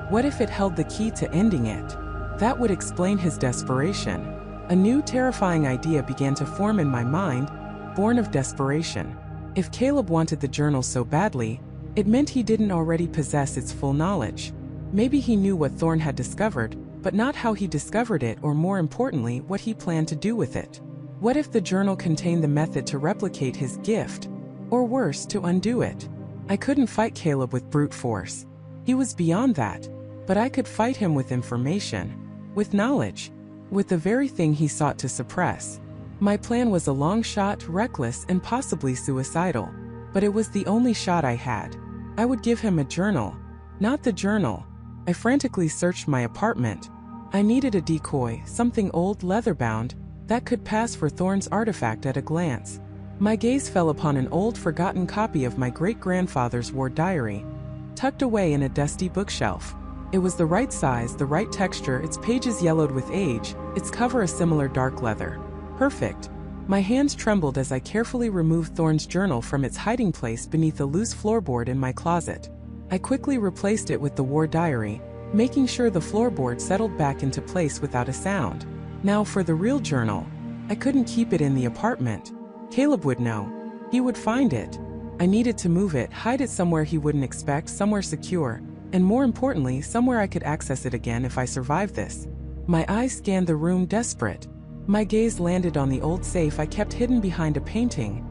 What if it held the key to ending it? That would explain his desperation. A new terrifying idea began to form in my mind, born of desperation. If Caleb wanted the journal so badly, it meant he didn't already possess its full knowledge. Maybe he knew what Thorne had discovered, but not how he discovered it, or more importantly, what he planned to do with it. What if the journal contained the method to replicate his gift? Or worse, to undo it? I couldn't fight Caleb with brute force. He was beyond that. But I could fight him with information, with knowledge, with the very thing he sought to suppress. My plan was a long shot, reckless, and possibly suicidal. But it was the only shot I had. I would give him a journal. Not the journal. I frantically searched my apartment. I needed a decoy, something old, leather-bound, that could pass for Thorne's artifact at a glance. My gaze fell upon an old, forgotten copy of my great-grandfather's war diary, tucked away in a dusty bookshelf. It was the right size, the right texture, its pages yellowed with age, its cover a similar dark leather. Perfect. My hands trembled as I carefully removed Thorne's journal from its hiding place beneath a loose floorboard in my closet. I quickly replaced it with the war diary, making sure the floorboard settled back into place without a sound. Now for the real journal. I couldn't keep it in the apartment. Caleb would know. He would find it. I needed to move it, hide it somewhere he wouldn't expect, somewhere secure, and more importantly, somewhere I could access it again if I survived this. My eyes scanned the room, desperate. My gaze landed on the old safe I kept hidden behind a painting,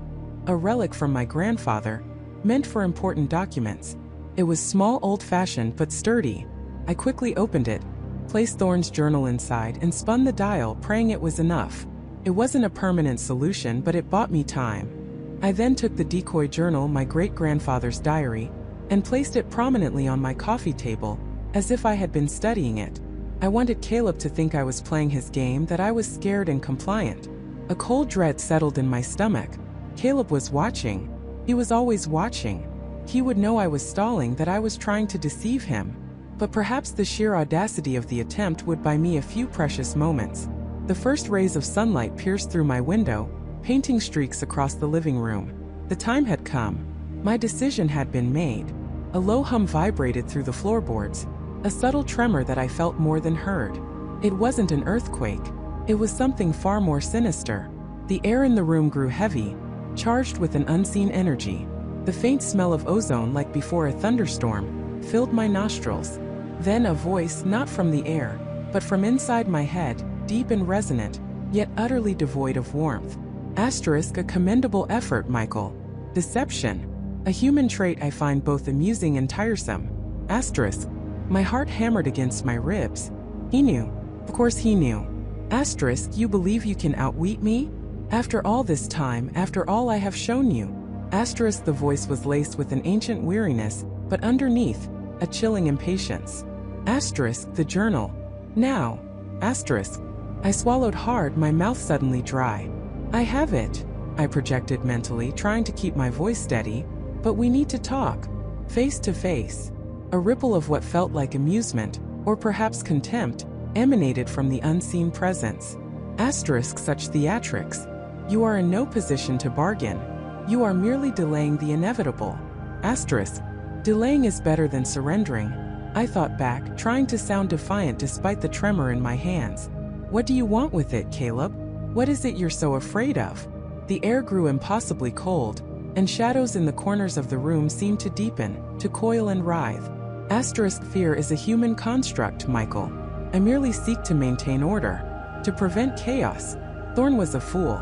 a relic from my grandfather, meant for important documents. It was small, old-fashioned, but sturdy. I quickly opened it, placed Thorne's journal inside, and spun the dial, praying it was enough. It wasn't a permanent solution, but it bought me time. I then took the decoy journal, my great-grandfather's diary, and placed it prominently on my coffee table, as if I had been studying it. I wanted Caleb to think I was playing his game, that I was scared and compliant. A cold dread settled in my stomach. Caleb was watching. He was always watching. He would know I was stalling, that I was trying to deceive him. But perhaps the sheer audacity of the attempt would buy me a few precious moments. The first rays of sunlight pierced through my window, painting streaks across the living room. The time had come. My decision had been made. A low hum vibrated through the floorboards, a subtle tremor that I felt more than heard. It wasn't an earthquake. It was something far more sinister. The air in the room grew heavy, charged with an unseen energy. The faint smell of ozone, like before a thunderstorm, filled my nostrils. Then a voice, not from the air, but from inside my head, deep and resonant, yet utterly devoid of warmth. Asterisk, a commendable effort, Michael. Deception. A human trait I find both amusing and tiresome. Asterisk. My heart hammered against my ribs. He knew. Of course he knew. Asterisk, you believe you can outwit me? After all this time, after all I have shown you. Asterisk, the voice was laced with an ancient weariness, but underneath, a chilling impatience. Asterisk, the journal. Now. Asterisk. I swallowed hard, my mouth suddenly dry. I have it, I projected mentally, trying to keep my voice steady, but we need to talk. Face to face. A ripple of what felt like amusement, or perhaps contempt, emanated from the unseen presence. Asterisk, such theatrics. You are in no position to bargain. You are merely delaying the inevitable. Asterisk. Delaying is better than surrendering. I thought back, trying to sound defiant despite the tremor in my hands. What do you want with it, Caleb? What is it you're so afraid of? The air grew impossibly cold, and shadows in the corners of the room seemed to deepen, to coil and writhe. Asterisk, fear is a human construct, Michael. I merely seek to maintain order, to prevent chaos. Thorne was a fool,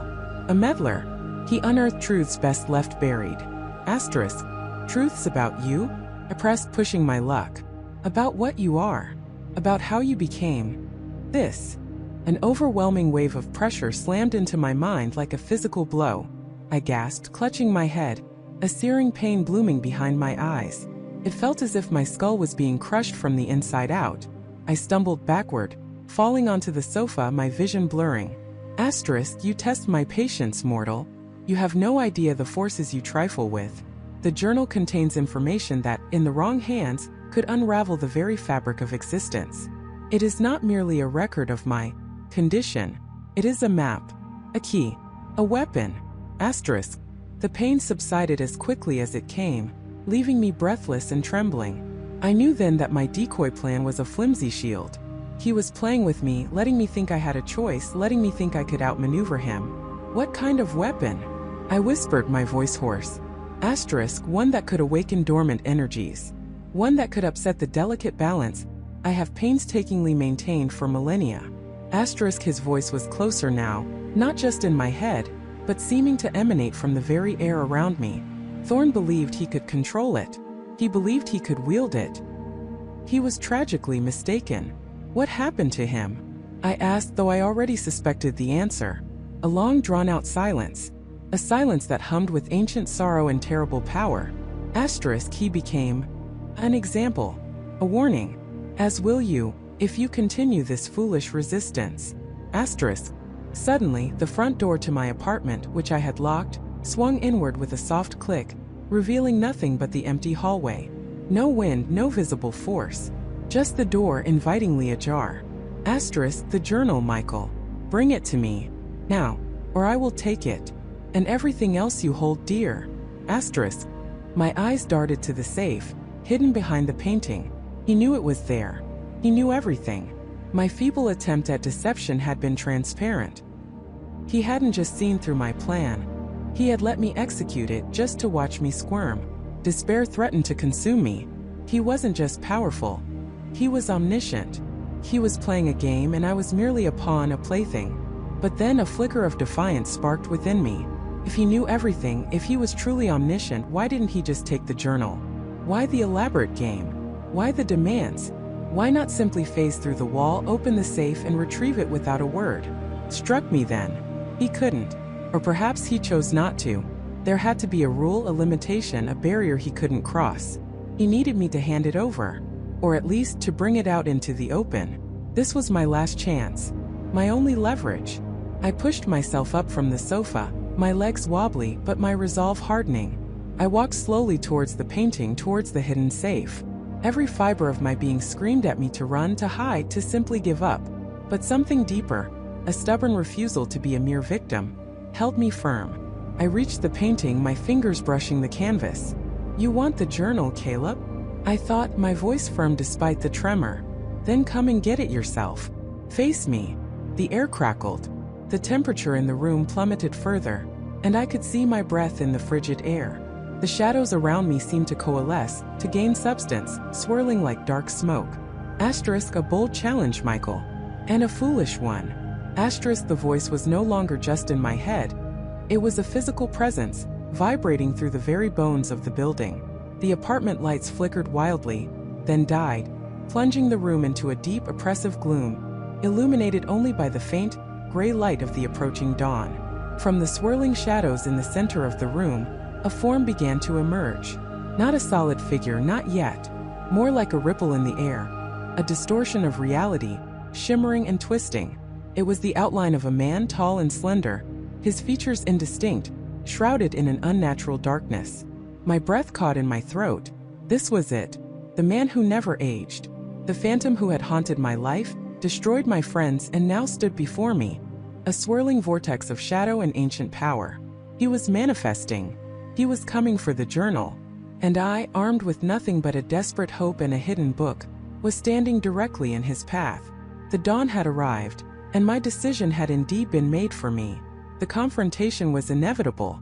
a meddler. He unearthed truths best left buried. Asterisk. Truths about you? I pressed, pushing my luck. About what you are. About how you became this. An overwhelming wave of pressure slammed into my mind like a physical blow. I gasped, clutching my head, a searing pain blooming behind my eyes. It felt as if my skull was being crushed from the inside out. I stumbled backward, falling onto the sofa, my vision blurring. Asterisk, you test my patience, mortal. You have no idea the forces you trifle with. The journal contains information that, in the wrong hands, could unravel the very fabric of existence. It is not merely a record of my condition. It is a map, a key, a weapon. Asterisk. The pain subsided as quickly as it came, leaving me breathless and trembling. I knew then that my decoy plan was a flimsy shield. He was playing with me, letting me think I had a choice, letting me think I could outmaneuver him. What kind of weapon? I whispered, my voice hoarse. Asterisk. One that could awaken dormant energies. One that could upset the delicate balance I have painstakingly maintained for millennia. Asterisk. His voice was closer now, not just in my head, but seeming to emanate from the very air around me. Thorn believed he could control it. He believed he could wield it. He was tragically mistaken. What happened to him? I asked, though I already suspected the answer. A long drawn-out silence. A silence that hummed with ancient sorrow and terrible power. Asterisk. He became an example, a warning. As will you, if you continue this foolish resistance. Asterisk. Suddenly, the front door to my apartment, which I had locked, swung inward with a soft click, revealing nothing but the empty hallway. No wind, no visible force. Just the door invitingly ajar. Asterisk. The journal, Michael. Bring it to me. Now, or I will take it. And everything else you hold dear. Asterisk. My eyes darted to the safe, hidden behind the painting. He knew it was there. He knew everything. My feeble attempt at deception had been transparent. He hadn't just seen through my plan. He had let me execute it just to watch me squirm. Despair threatened to consume me. He wasn't just powerful. He was omniscient. He was playing a game and I was merely a pawn, a plaything. But then a flicker of defiance sparked within me. If he knew everything, if he was truly omniscient, why didn't he just take the journal? Why the elaborate game? Why the demands? Why not simply phase through the wall, open the safe, and retrieve it without a word? Struck me then. He couldn't. Or perhaps he chose not to. There had to be a rule, a limitation, a barrier he couldn't cross. He needed me to hand it over. Or at least to bring it out into the open. This was my last chance. My only leverage. I pushed myself up from the sofa, my legs wobbly but my resolve hardening. I walked slowly towards the painting, towards the hidden safe. Every fiber of my being screamed at me to run, to hide, to simply give up. But something deeper, a stubborn refusal to be a mere victim, held me firm. I reached the painting, my fingers brushing the canvas. You want the journal, Caleb? I thought, my voice firm despite the tremor. Then come and get it yourself. Face me. The air crackled. The temperature in the room plummeted further, and I could see my breath in the frigid air. The shadows around me seemed to coalesce, to gain substance, swirling like dark smoke. Asterisk. A bold challenge, Michael. And a foolish one. Asterisk. The voice was no longer just in my head. It was a physical presence, vibrating through the very bones of the building. The apartment lights flickered wildly, then died, plunging the room into a deep, oppressive gloom, illuminated only by the faint, gray light of the approaching dawn. From the swirling shadows in the center of the room, a form began to emerge. Not a solid figure, not yet. More like a ripple in the air. A distortion of reality, shimmering and twisting. It was the outline of a man, tall and slender, his features indistinct, shrouded in an unnatural darkness. My breath caught in my throat. This was it. The man who never aged. The phantom who had haunted my life, destroyed my friends, and now stood before me. A swirling vortex of shadow and ancient power. He was manifesting. He was coming for the journal. And I, armed with nothing but a desperate hope and a hidden book, was standing directly in his path. The dawn had arrived, and my decision had indeed been made for me. The confrontation was inevitable.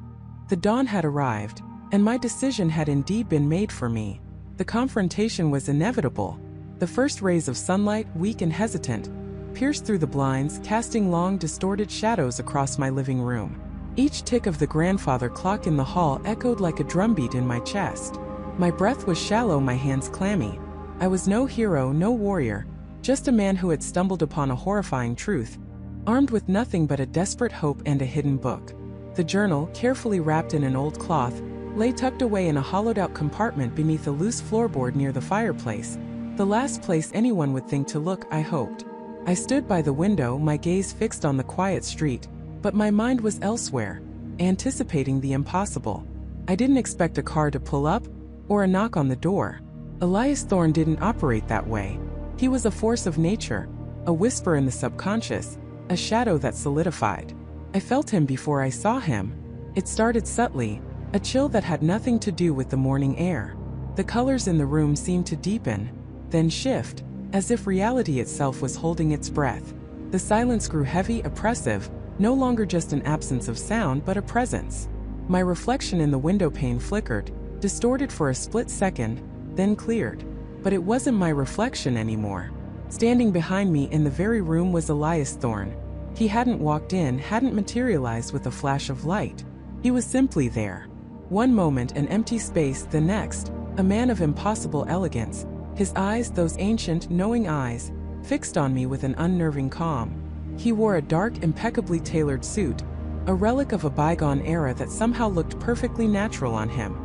The dawn had arrived, and my decision had indeed been made for me. The confrontation was inevitable. The first rays of sunlight, weak and hesitant, pierced through the blinds, casting long, distorted shadows across my living room. Each tick of the grandfather clock in the hall echoed like a drumbeat in my chest. My breath was shallow, my hands clammy. I was no hero, no warrior, just a man who had stumbled upon a horrifying truth, armed with nothing but a desperate hope and a hidden book. The journal, carefully wrapped in an old cloth, lay tucked away in a hollowed-out compartment beneath a loose floorboard near the fireplace, the last place anyone would think to look, I hoped. I stood by the window, my gaze fixed on the quiet street, but my mind was elsewhere, anticipating the impossible. I didn't expect a car to pull up, or a knock on the door. Elias Thorne didn't operate that way. He was a force of nature, a whisper in the subconscious, a shadow that solidified. I felt him before I saw him. It started subtly, a chill that had nothing to do with the morning air. The colors in the room seemed to deepen, then shift, as if reality itself was holding its breath. The silence grew heavy, oppressive, no longer just an absence of sound but a presence. My reflection in the window pane flickered, distorted for a split second, then cleared. But it wasn't my reflection anymore. Standing behind me in the very room was Elias Thorne. He hadn't walked in, hadn't materialized with a flash of light. He was simply there. One moment an empty space, the next, a man of impossible elegance, his eyes, those ancient, knowing eyes, fixed on me with an unnerving calm. He wore a dark, impeccably tailored suit, a relic of a bygone era that somehow looked perfectly natural on him.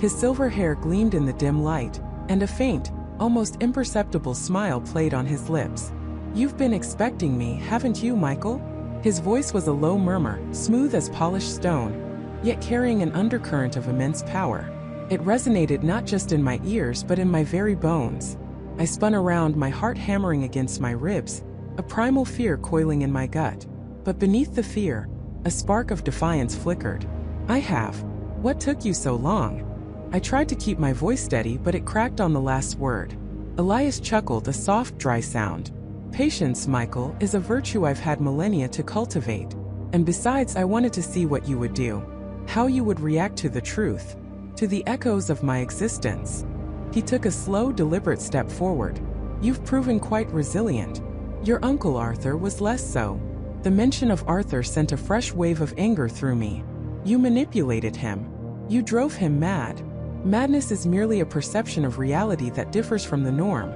His silver hair gleamed in the dim light, and a faint, almost imperceptible smile played on his lips. "You've been expecting me, haven't you, Michael?" His voice was a low murmur, smooth as polished stone, yet carrying an undercurrent of immense power. It resonated not just in my ears but in my very bones. I spun around, my heart hammering against my ribs, a primal fear coiling in my gut. But beneath the fear, a spark of defiance flickered. "I have. What took you so long?" I tried to keep my voice steady, but it cracked on the last word. Elias chuckled, a soft, dry sound. "Patience, Michael, is a virtue I've had millennia to cultivate. And besides, I wanted to see what you would do. How you would react to the truth. To the echoes of my existence." He took a slow, deliberate step forward. "You've proven quite resilient. Your uncle Arthur was less so." The mention of Arthur sent a fresh wave of anger through me. "You manipulated him. You drove him mad." "Madness is merely a perception of reality that differs from the norm,"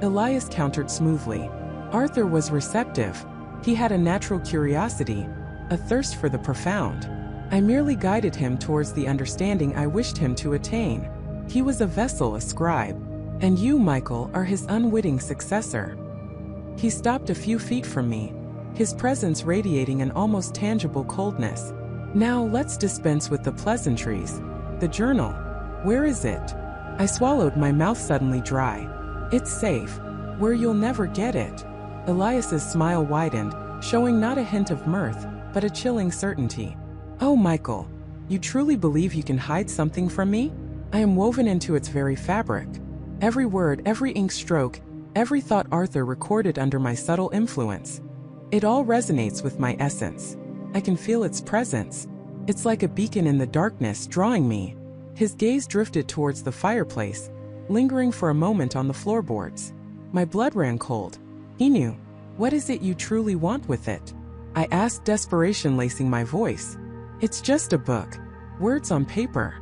Elias countered smoothly. "Arthur was receptive. He had a natural curiosity, a thirst for the profound. I merely guided him towards the understanding I wished him to attain. He was a vessel, a scribe. And you, Michael, are his unwitting successor." He stopped a few feet from me, his presence radiating an almost tangible coldness. "Now let's dispense with the pleasantries. The journal. Where is it?" I swallowed, my mouth suddenly dry. "It's safe. Where you'll never get it." Elias's smile widened, showing not a hint of mirth, but a chilling certainty. "Oh, Michael, you truly believe you can hide something from me? I am woven into its very fabric. Every word, every ink stroke, every thought Arthur recorded under my subtle influence. It all resonates with my essence. I can feel its presence. It's like a beacon in the darkness, drawing me." His gaze drifted towards the fireplace, lingering for a moment on the floorboards. My blood ran cold. He knew. "What is it you truly want with it?" I asked, desperation lacing my voice. "It's just a book. Words on paper."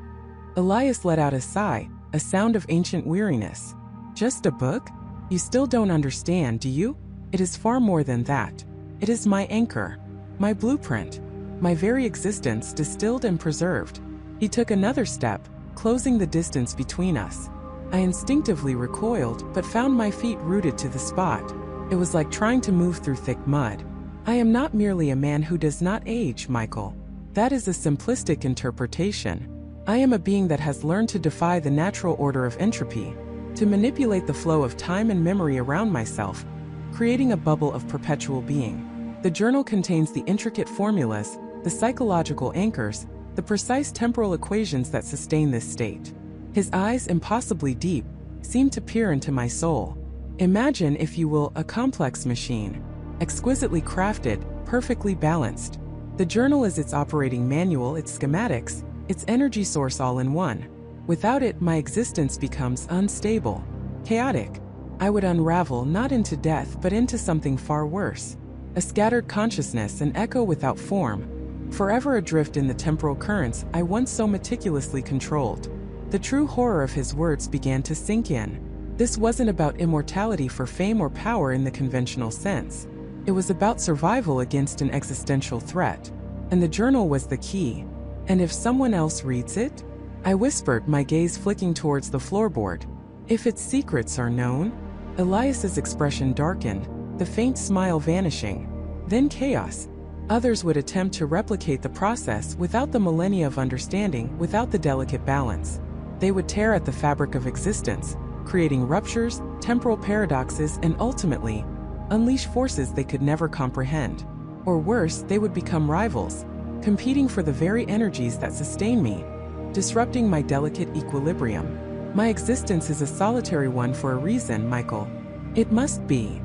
Elias let out a sigh, a sound of ancient weariness. "Just a book? You still don't understand, do you? It is far more than that. It is my anchor, my blueprint, my very existence distilled and preserved." He took another step, closing the distance between us. I instinctively recoiled, but found my feet rooted to the spot. It was like trying to move through thick mud. "I am not merely a man who does not age, Michael. That is a simplistic interpretation. I am a being that has learned to defy the natural order of entropy, to manipulate the flow of time and memory around myself, creating a bubble of perpetual being." The journal contains the intricate formulas, the psychological anchors, the precise temporal equations that sustain this state. His eyes, impossibly deep, seemed to peer into my soul. Imagine, if you will, a complex machine, exquisitely crafted, perfectly balanced. The journal is its operating manual, its schematics, its energy source all in one. Without it, my existence becomes unstable, chaotic. I would unravel not into death but into something far worse. A scattered consciousness, an echo without form, forever adrift in the temporal currents I once so meticulously controlled. The true horror of his words began to sink in. This wasn't about immortality for fame or power in the conventional sense. It was about survival against an existential threat. And the journal was the key. "And if someone else reads it?" I whispered, my gaze flicking towards the floorboard. "If its secrets are known?" Elias's expression darkened, the faint smile vanishing. Then chaos. Others would attempt to replicate the process without the millennia of understanding, without the delicate balance. They would tear at the fabric of existence, creating ruptures, temporal paradoxes, and ultimately, unleash forces they could never comprehend. Or worse, they would become rivals, competing for the very energies that sustain me, disrupting my delicate equilibrium. My existence is a solitary one for a reason, Michael. It must be.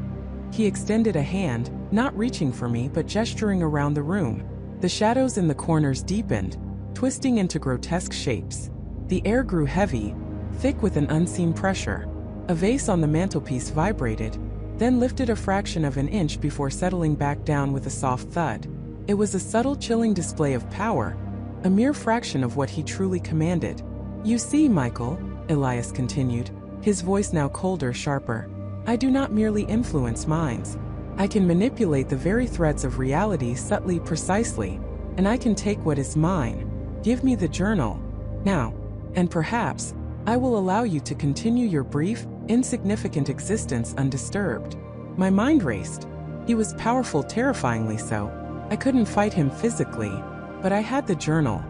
He extended a hand, not reaching for me but gesturing around the room. The shadows in the corners deepened, twisting into grotesque shapes. The air grew heavy, thick with an unseen pressure. A vase on the mantelpiece vibrated, then lifted a fraction of an inch before settling back down with a soft thud. It was a subtle, chilling display of power, a mere fraction of what he truly commanded. "You see, Michael," Elias continued, his voice now colder, sharper, "I do not merely influence minds. I can manipulate the very threads of reality subtly, precisely, and I can take what is mine. Give me the journal now, and perhaps I will allow you to continue your brief, insignificant existence undisturbed." My mind raced. He was powerful, terrifyingly so. I couldn't fight him physically, but I had the journal,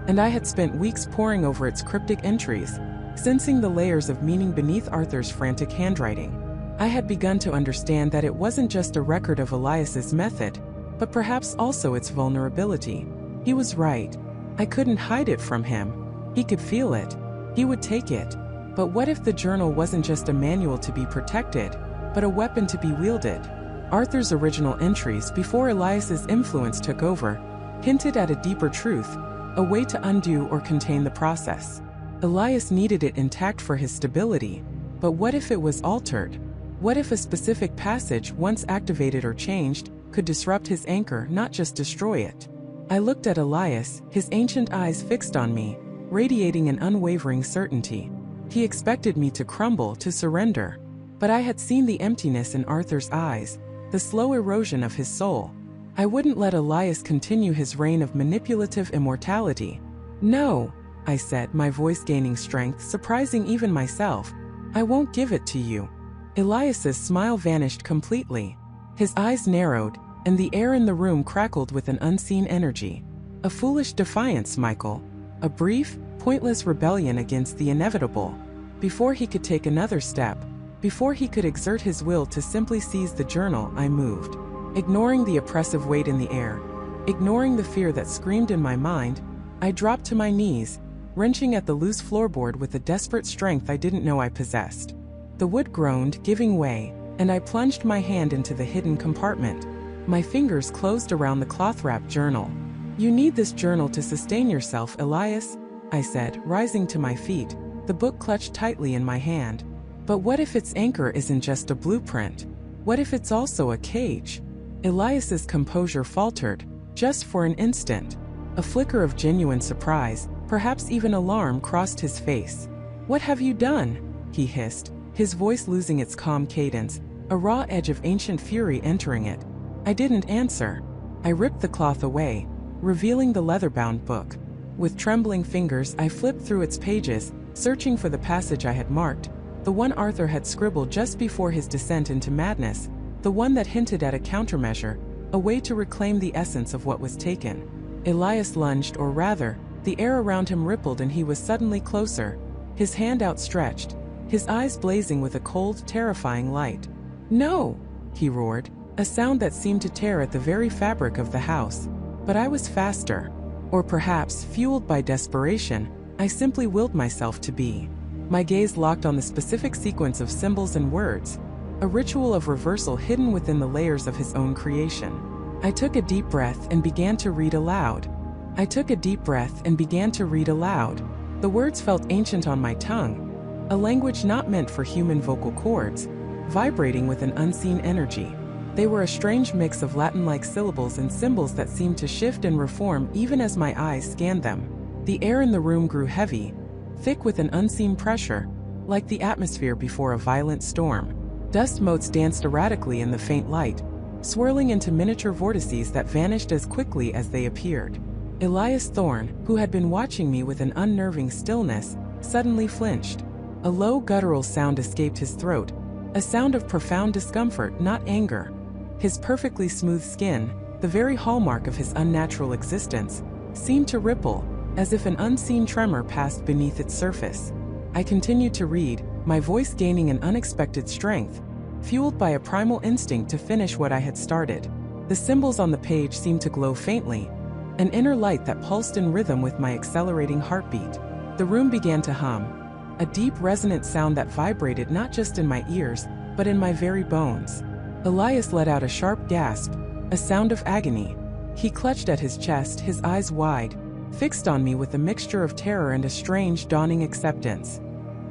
and I had spent weeks poring over its cryptic entries, sensing the layers of meaning beneath Arthur's frantic handwriting. I had begun to understand that it wasn't just a record of Elias's method, but perhaps also its vulnerability. He was right. I couldn't hide it from him. He could feel it. He would take it. But what if the journal wasn't just a manual to be protected, but a weapon to be wielded? Arthur's original entries, before Elias's influence took over, hinted at a deeper truth, a way to undo or contain the process. Elias needed it intact for his stability, but what if it was altered? What if a specific passage, once activated or changed, could disrupt his anchor, not just destroy it? I looked at Elias, his ancient eyes fixed on me, radiating an unwavering certainty. He expected me to crumble, to surrender. But I had seen the emptiness in Arthur's eyes, the slow erosion of his soul. I wouldn't let Elias continue his reign of manipulative immortality. "No," I said, my voice gaining strength, surprising even myself. "I won't give it to you." Elias's smile vanished completely. His eyes narrowed, and the air in the room crackled with an unseen energy. A foolish defiance, Michael. A brief, pointless rebellion against the inevitable. Before he could take another step, before he could exert his will to simply seize the journal, I moved. Ignoring the oppressive weight in the air, ignoring the fear that screamed in my mind, I dropped to my knees, wrenching at the loose floorboard with a desperate strength I didn't know I possessed. The wood groaned, giving way, and I plunged my hand into the hidden compartment. My fingers closed around the cloth-wrapped journal. "You need this journal to sustain yourself, Elias," I said, rising to my feet, the book clutched tightly in my hand. "But what if its anchor isn't just a blueprint? What if it's also a cage?" Elias's composure faltered, just for an instant. A flicker of genuine surprise, perhaps even alarm, crossed his face. "What have you done?" he hissed, his voice losing its calm cadence, a raw edge of ancient fury entering it. I didn't answer. I ripped the cloth away, revealing the leather-bound book. With trembling fingers, I flipped through its pages, searching for the passage I had marked, the one Arthur had scribbled just before his descent into madness, the one that hinted at a countermeasure, a way to reclaim the essence of what was taken. Elias lunged, or rather, the air around him rippled and he was suddenly closer, his hand outstretched, his eyes blazing with a cold, terrifying light. "No!" he roared, a sound that seemed to tear at the very fabric of the house. But I was faster. Or perhaps, fueled by desperation, I simply willed myself to be. My gaze locked on the specific sequence of symbols and words, a ritual of reversal hidden within the layers of his own creation. I took a deep breath and began to read aloud. I took a deep breath and began to read aloud. The words felt ancient on my tongue, a language not meant for human vocal cords, vibrating with an unseen energy. They were a strange mix of Latin-like syllables and symbols that seemed to shift and reform even as my eyes scanned them. The air in the room grew heavy, thick with an unseen pressure, like the atmosphere before a violent storm. Dust motes danced erratically in the faint light, swirling into miniature vortices that vanished as quickly as they appeared. Elias Thorne, who had been watching me with an unnerving stillness, suddenly flinched. A low guttural sound escaped his throat, a sound of profound discomfort, not anger. His perfectly smooth skin, the very hallmark of his unnatural existence, seemed to ripple, as if an unseen tremor passed beneath its surface. I continued to read, my voice gaining an unexpected strength, fueled by a primal instinct to finish what I had started. The symbols on the page seemed to glow faintly, an inner light that pulsed in rhythm with my accelerating heartbeat. The room began to hum, a deep resonant sound that vibrated not just in my ears, but in my very bones. Elias let out a sharp gasp, a sound of agony. He clutched at his chest, his eyes wide, fixed on me with a mixture of terror and a strange dawning acceptance.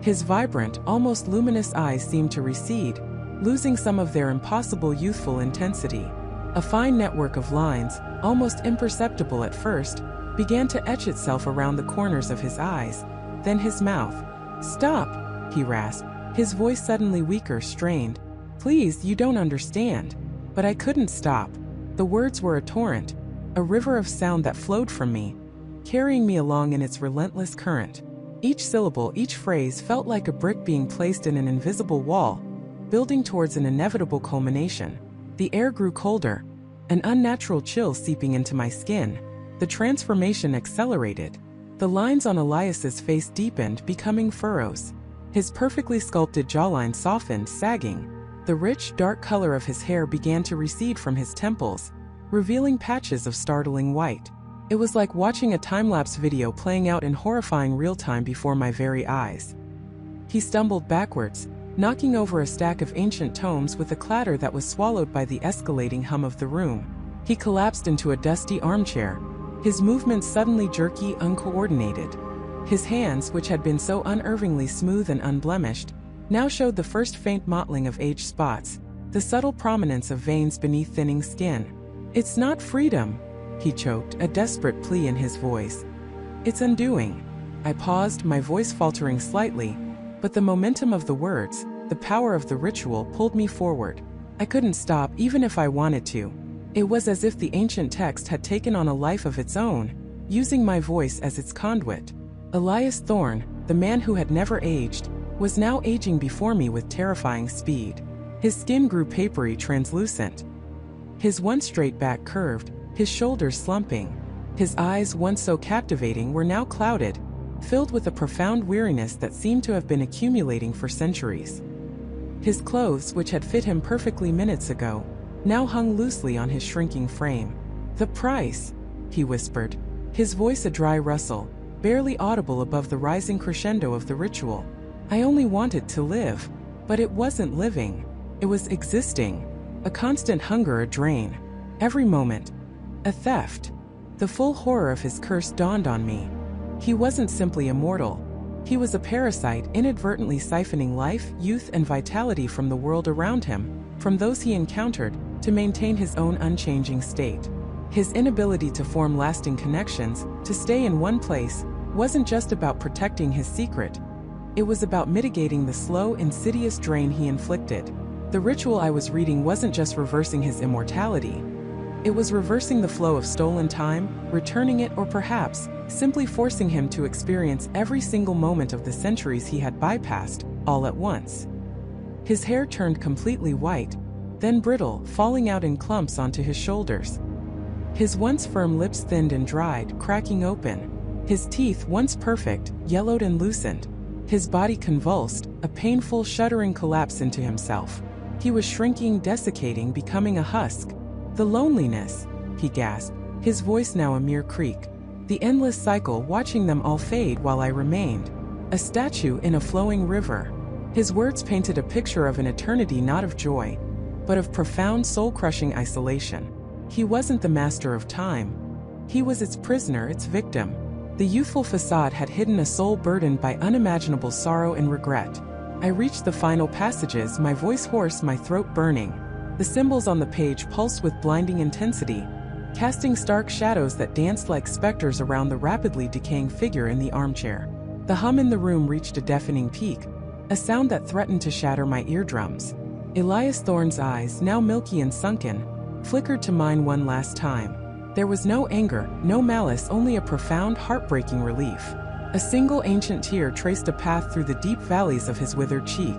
His vibrant, almost luminous eyes seemed to recede, losing some of their impossible youthful intensity. A fine network of lines, almost imperceptible at first, began to etch itself around the corners of his eyes, then his mouth. "Stop!" he rasped, his voice suddenly weaker, strained. "Please, you don't understand." But I couldn't stop. The words were a torrent, a river of sound that flowed from me, carrying me along in its relentless current. Each syllable, each phrase felt like a brick being placed in an invisible wall, building towards an inevitable culmination. The air grew colder, an unnatural chill seeping into my skin. The transformation accelerated. The lines on Elias's face deepened, becoming furrows. His perfectly sculpted jawline softened, sagging. The rich, dark color of his hair began to recede from his temples, revealing patches of startling white. It was like watching a time-lapse video playing out in horrifying real-time before my very eyes. He stumbled backwards, knocking over a stack of ancient tomes with a clatter that was swallowed by the escalating hum of the room. He collapsed into a dusty armchair, his movements suddenly jerky, uncoordinated. His hands, which had been so unervingly smooth and unblemished, now showed the first faint mottling of age spots, the subtle prominence of veins beneath thinning skin. "It's not freedom," he choked, a desperate plea in his voice. "It's undoing." I paused, my voice faltering slightly, but the momentum of the words, the power of the ritual, pulled me forward. I couldn't stop, even if I wanted to. It was as if the ancient text had taken on a life of its own, using my voice as its conduit. Elias Thorne, the man who had never aged, was now aging before me with terrifying speed. His skin grew papery, translucent. His once straight back curved, his shoulders slumping. His eyes, once so captivating, were now clouded, filled with a profound weariness that seemed to have been accumulating for centuries. His clothes, which had fit him perfectly minutes ago, now hung loosely on his shrinking frame. "The price," he whispered, his voice a dry rustle, barely audible above the rising crescendo of the ritual. I only wanted to live, but it wasn't living. It was existing, a constant hunger, a drain. Every moment, a theft. The full horror of his curse dawned on me. He wasn't simply immortal. He was a parasite, inadvertently siphoning life, youth, and vitality from the world around him, from those he encountered, to maintain his own unchanging state. His inability to form lasting connections, to stay in one place, wasn't just about protecting his secret. It was about mitigating the slow, insidious drain he inflicted. The ritual I was reading wasn't just reversing his immortality. It was reversing the flow of stolen time, returning it, or perhaps simply forcing him to experience every single moment of the centuries he had bypassed, all at once. His hair turned completely white, then brittle, falling out in clumps onto his shoulders. His once firm lips thinned and dried, cracking open. His teeth, once perfect, yellowed and loosened. His body convulsed, a painful, shuddering collapse into himself. He was shrinking, desiccating, becoming a husk. "The loneliness," he gasped, his voice now a mere creak. "The endless cycle, watching them all fade while I remained. A statue in a flowing river." His words painted a picture of an eternity not of joy, but of profound, soul-crushing isolation. He wasn't the master of time. He was its prisoner, its victim. The youthful facade had hidden a soul burdened by unimaginable sorrow and regret. I reached the final passages, my voice hoarse, my throat burning. The symbols on the page pulsed with blinding intensity, casting stark shadows that danced like specters around the rapidly decaying figure in the armchair. The hum in the room reached a deafening peak, a sound that threatened to shatter my eardrums. Elias Thorne's eyes, now milky and sunken, flickered to mine one last time. There was no anger, no malice, only a profound, heartbreaking relief. A single ancient tear traced a path through the deep valleys of his withered cheek.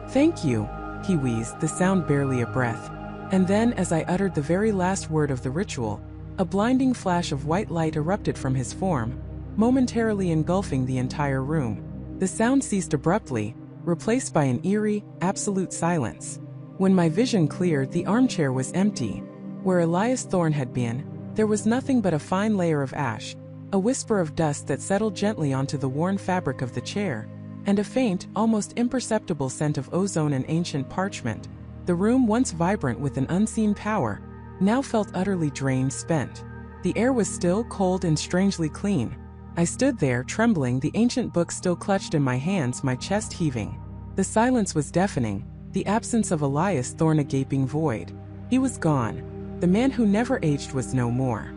"Thank you," he wheezed, the sound barely a breath. And then, as I uttered the very last word of the ritual, a blinding flash of white light erupted from his form, momentarily engulfing the entire room. The sound ceased abruptly, replaced by an eerie, absolute silence. When my vision cleared, the armchair was empty. Where Elias Thorne had been, there was nothing but a fine layer of ash, a whisper of dust that settled gently onto the worn fabric of the chair, and a faint, almost imperceptible scent of ozone and ancient parchment. The room, once vibrant with an unseen power, now felt utterly drained, spent. The air was still, cold, and strangely clean. I stood there, trembling, the ancient book still clutched in my hands, my chest heaving. The silence was deafening, the absence of Elias Thorne a gaping void. He was gone. The man who never aged was no more.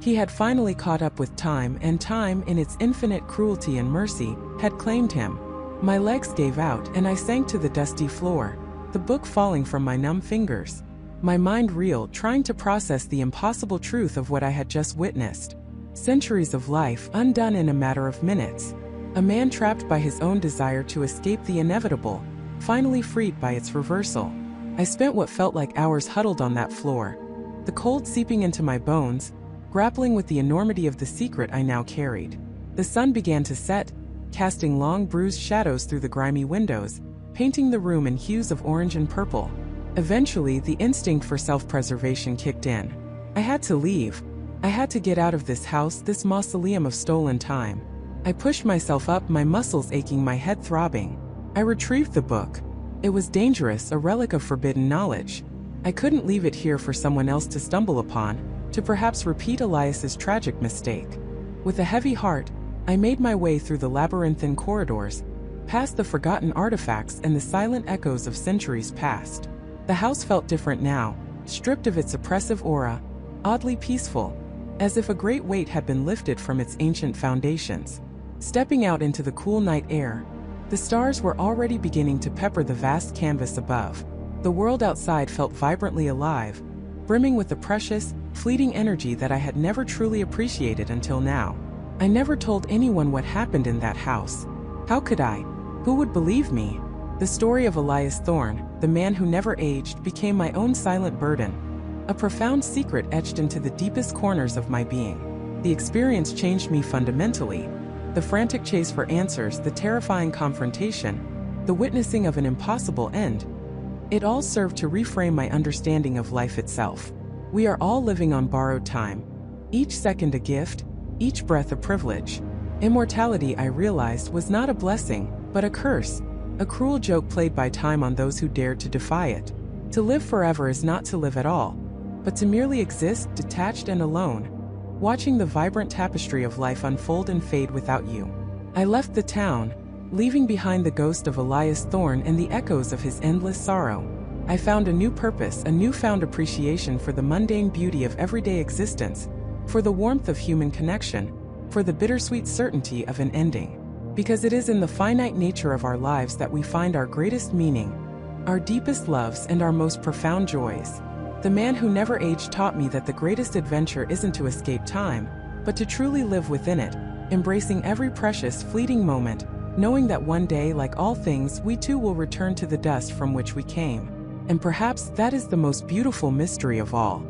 He had finally caught up with time, and time, in its infinite cruelty and mercy, had claimed him. My legs gave out, and I sank to the dusty floor, the book falling from my numb fingers. My mind reeled, trying to process the impossible truth of what I had just witnessed. Centuries of life undone in a matter of minutes. A man trapped by his own desire to escape the inevitable, finally freed by its reversal. I spent what felt like hours huddled on that floor, the cold seeping into my bones, grappling with the enormity of the secret I now carried. The sun began to set, casting long bruised shadows through the grimy windows, painting the room in hues of orange and purple. Eventually, the instinct for self-preservation kicked in. I had to leave. I had to get out of this house, this mausoleum of stolen time. I pushed myself up, my muscles aching, my head throbbing. I retrieved the book. It was dangerous, a relic of forbidden knowledge. I couldn't leave it here for someone else to stumble upon, to perhaps repeat Elias's tragic mistake. With a heavy heart, I made my way through the labyrinthine corridors, past the forgotten artifacts and the silent echoes of centuries past. The house felt different now, stripped of its oppressive aura, oddly peaceful, as if a great weight had been lifted from its ancient foundations. Stepping out into the cool night air, the stars were already beginning to pepper the vast canvas above. The world outside felt vibrantly alive, brimming with the precious, fleeting energy that I had never truly appreciated until now. I never told anyone what happened in that house. How could I? Who would believe me? The story of Elias Thorne, the man who never aged, became my own silent burden, a profound secret etched into the deepest corners of my being. The experience changed me fundamentally. The frantic chase for answers, the terrifying confrontation, the witnessing of an impossible end. It all served to reframe my understanding of life itself. We are all living on borrowed time. Each second a gift, each breath a privilege. Immortality, I realized, was not a blessing, but a curse. A cruel joke played by time on those who dared to defy it. To live forever is not to live at all, but to merely exist, detached and alone, watching the vibrant tapestry of life unfold and fade without you. I left the town, leaving behind the ghost of Elias Thorne and the echoes of his endless sorrow. I found a new purpose, a newfound appreciation for the mundane beauty of everyday existence, for the warmth of human connection, for the bittersweet certainty of an ending. Because it is in the finite nature of our lives that we find our greatest meaning, our deepest loves, and our most profound joys. The man who never aged taught me that the greatest adventure isn't to escape time, but to truly live within it, embracing every precious, fleeting moment, knowing that one day, like all things, we too will return to the dust from which we came. And perhaps that is the most beautiful mystery of all.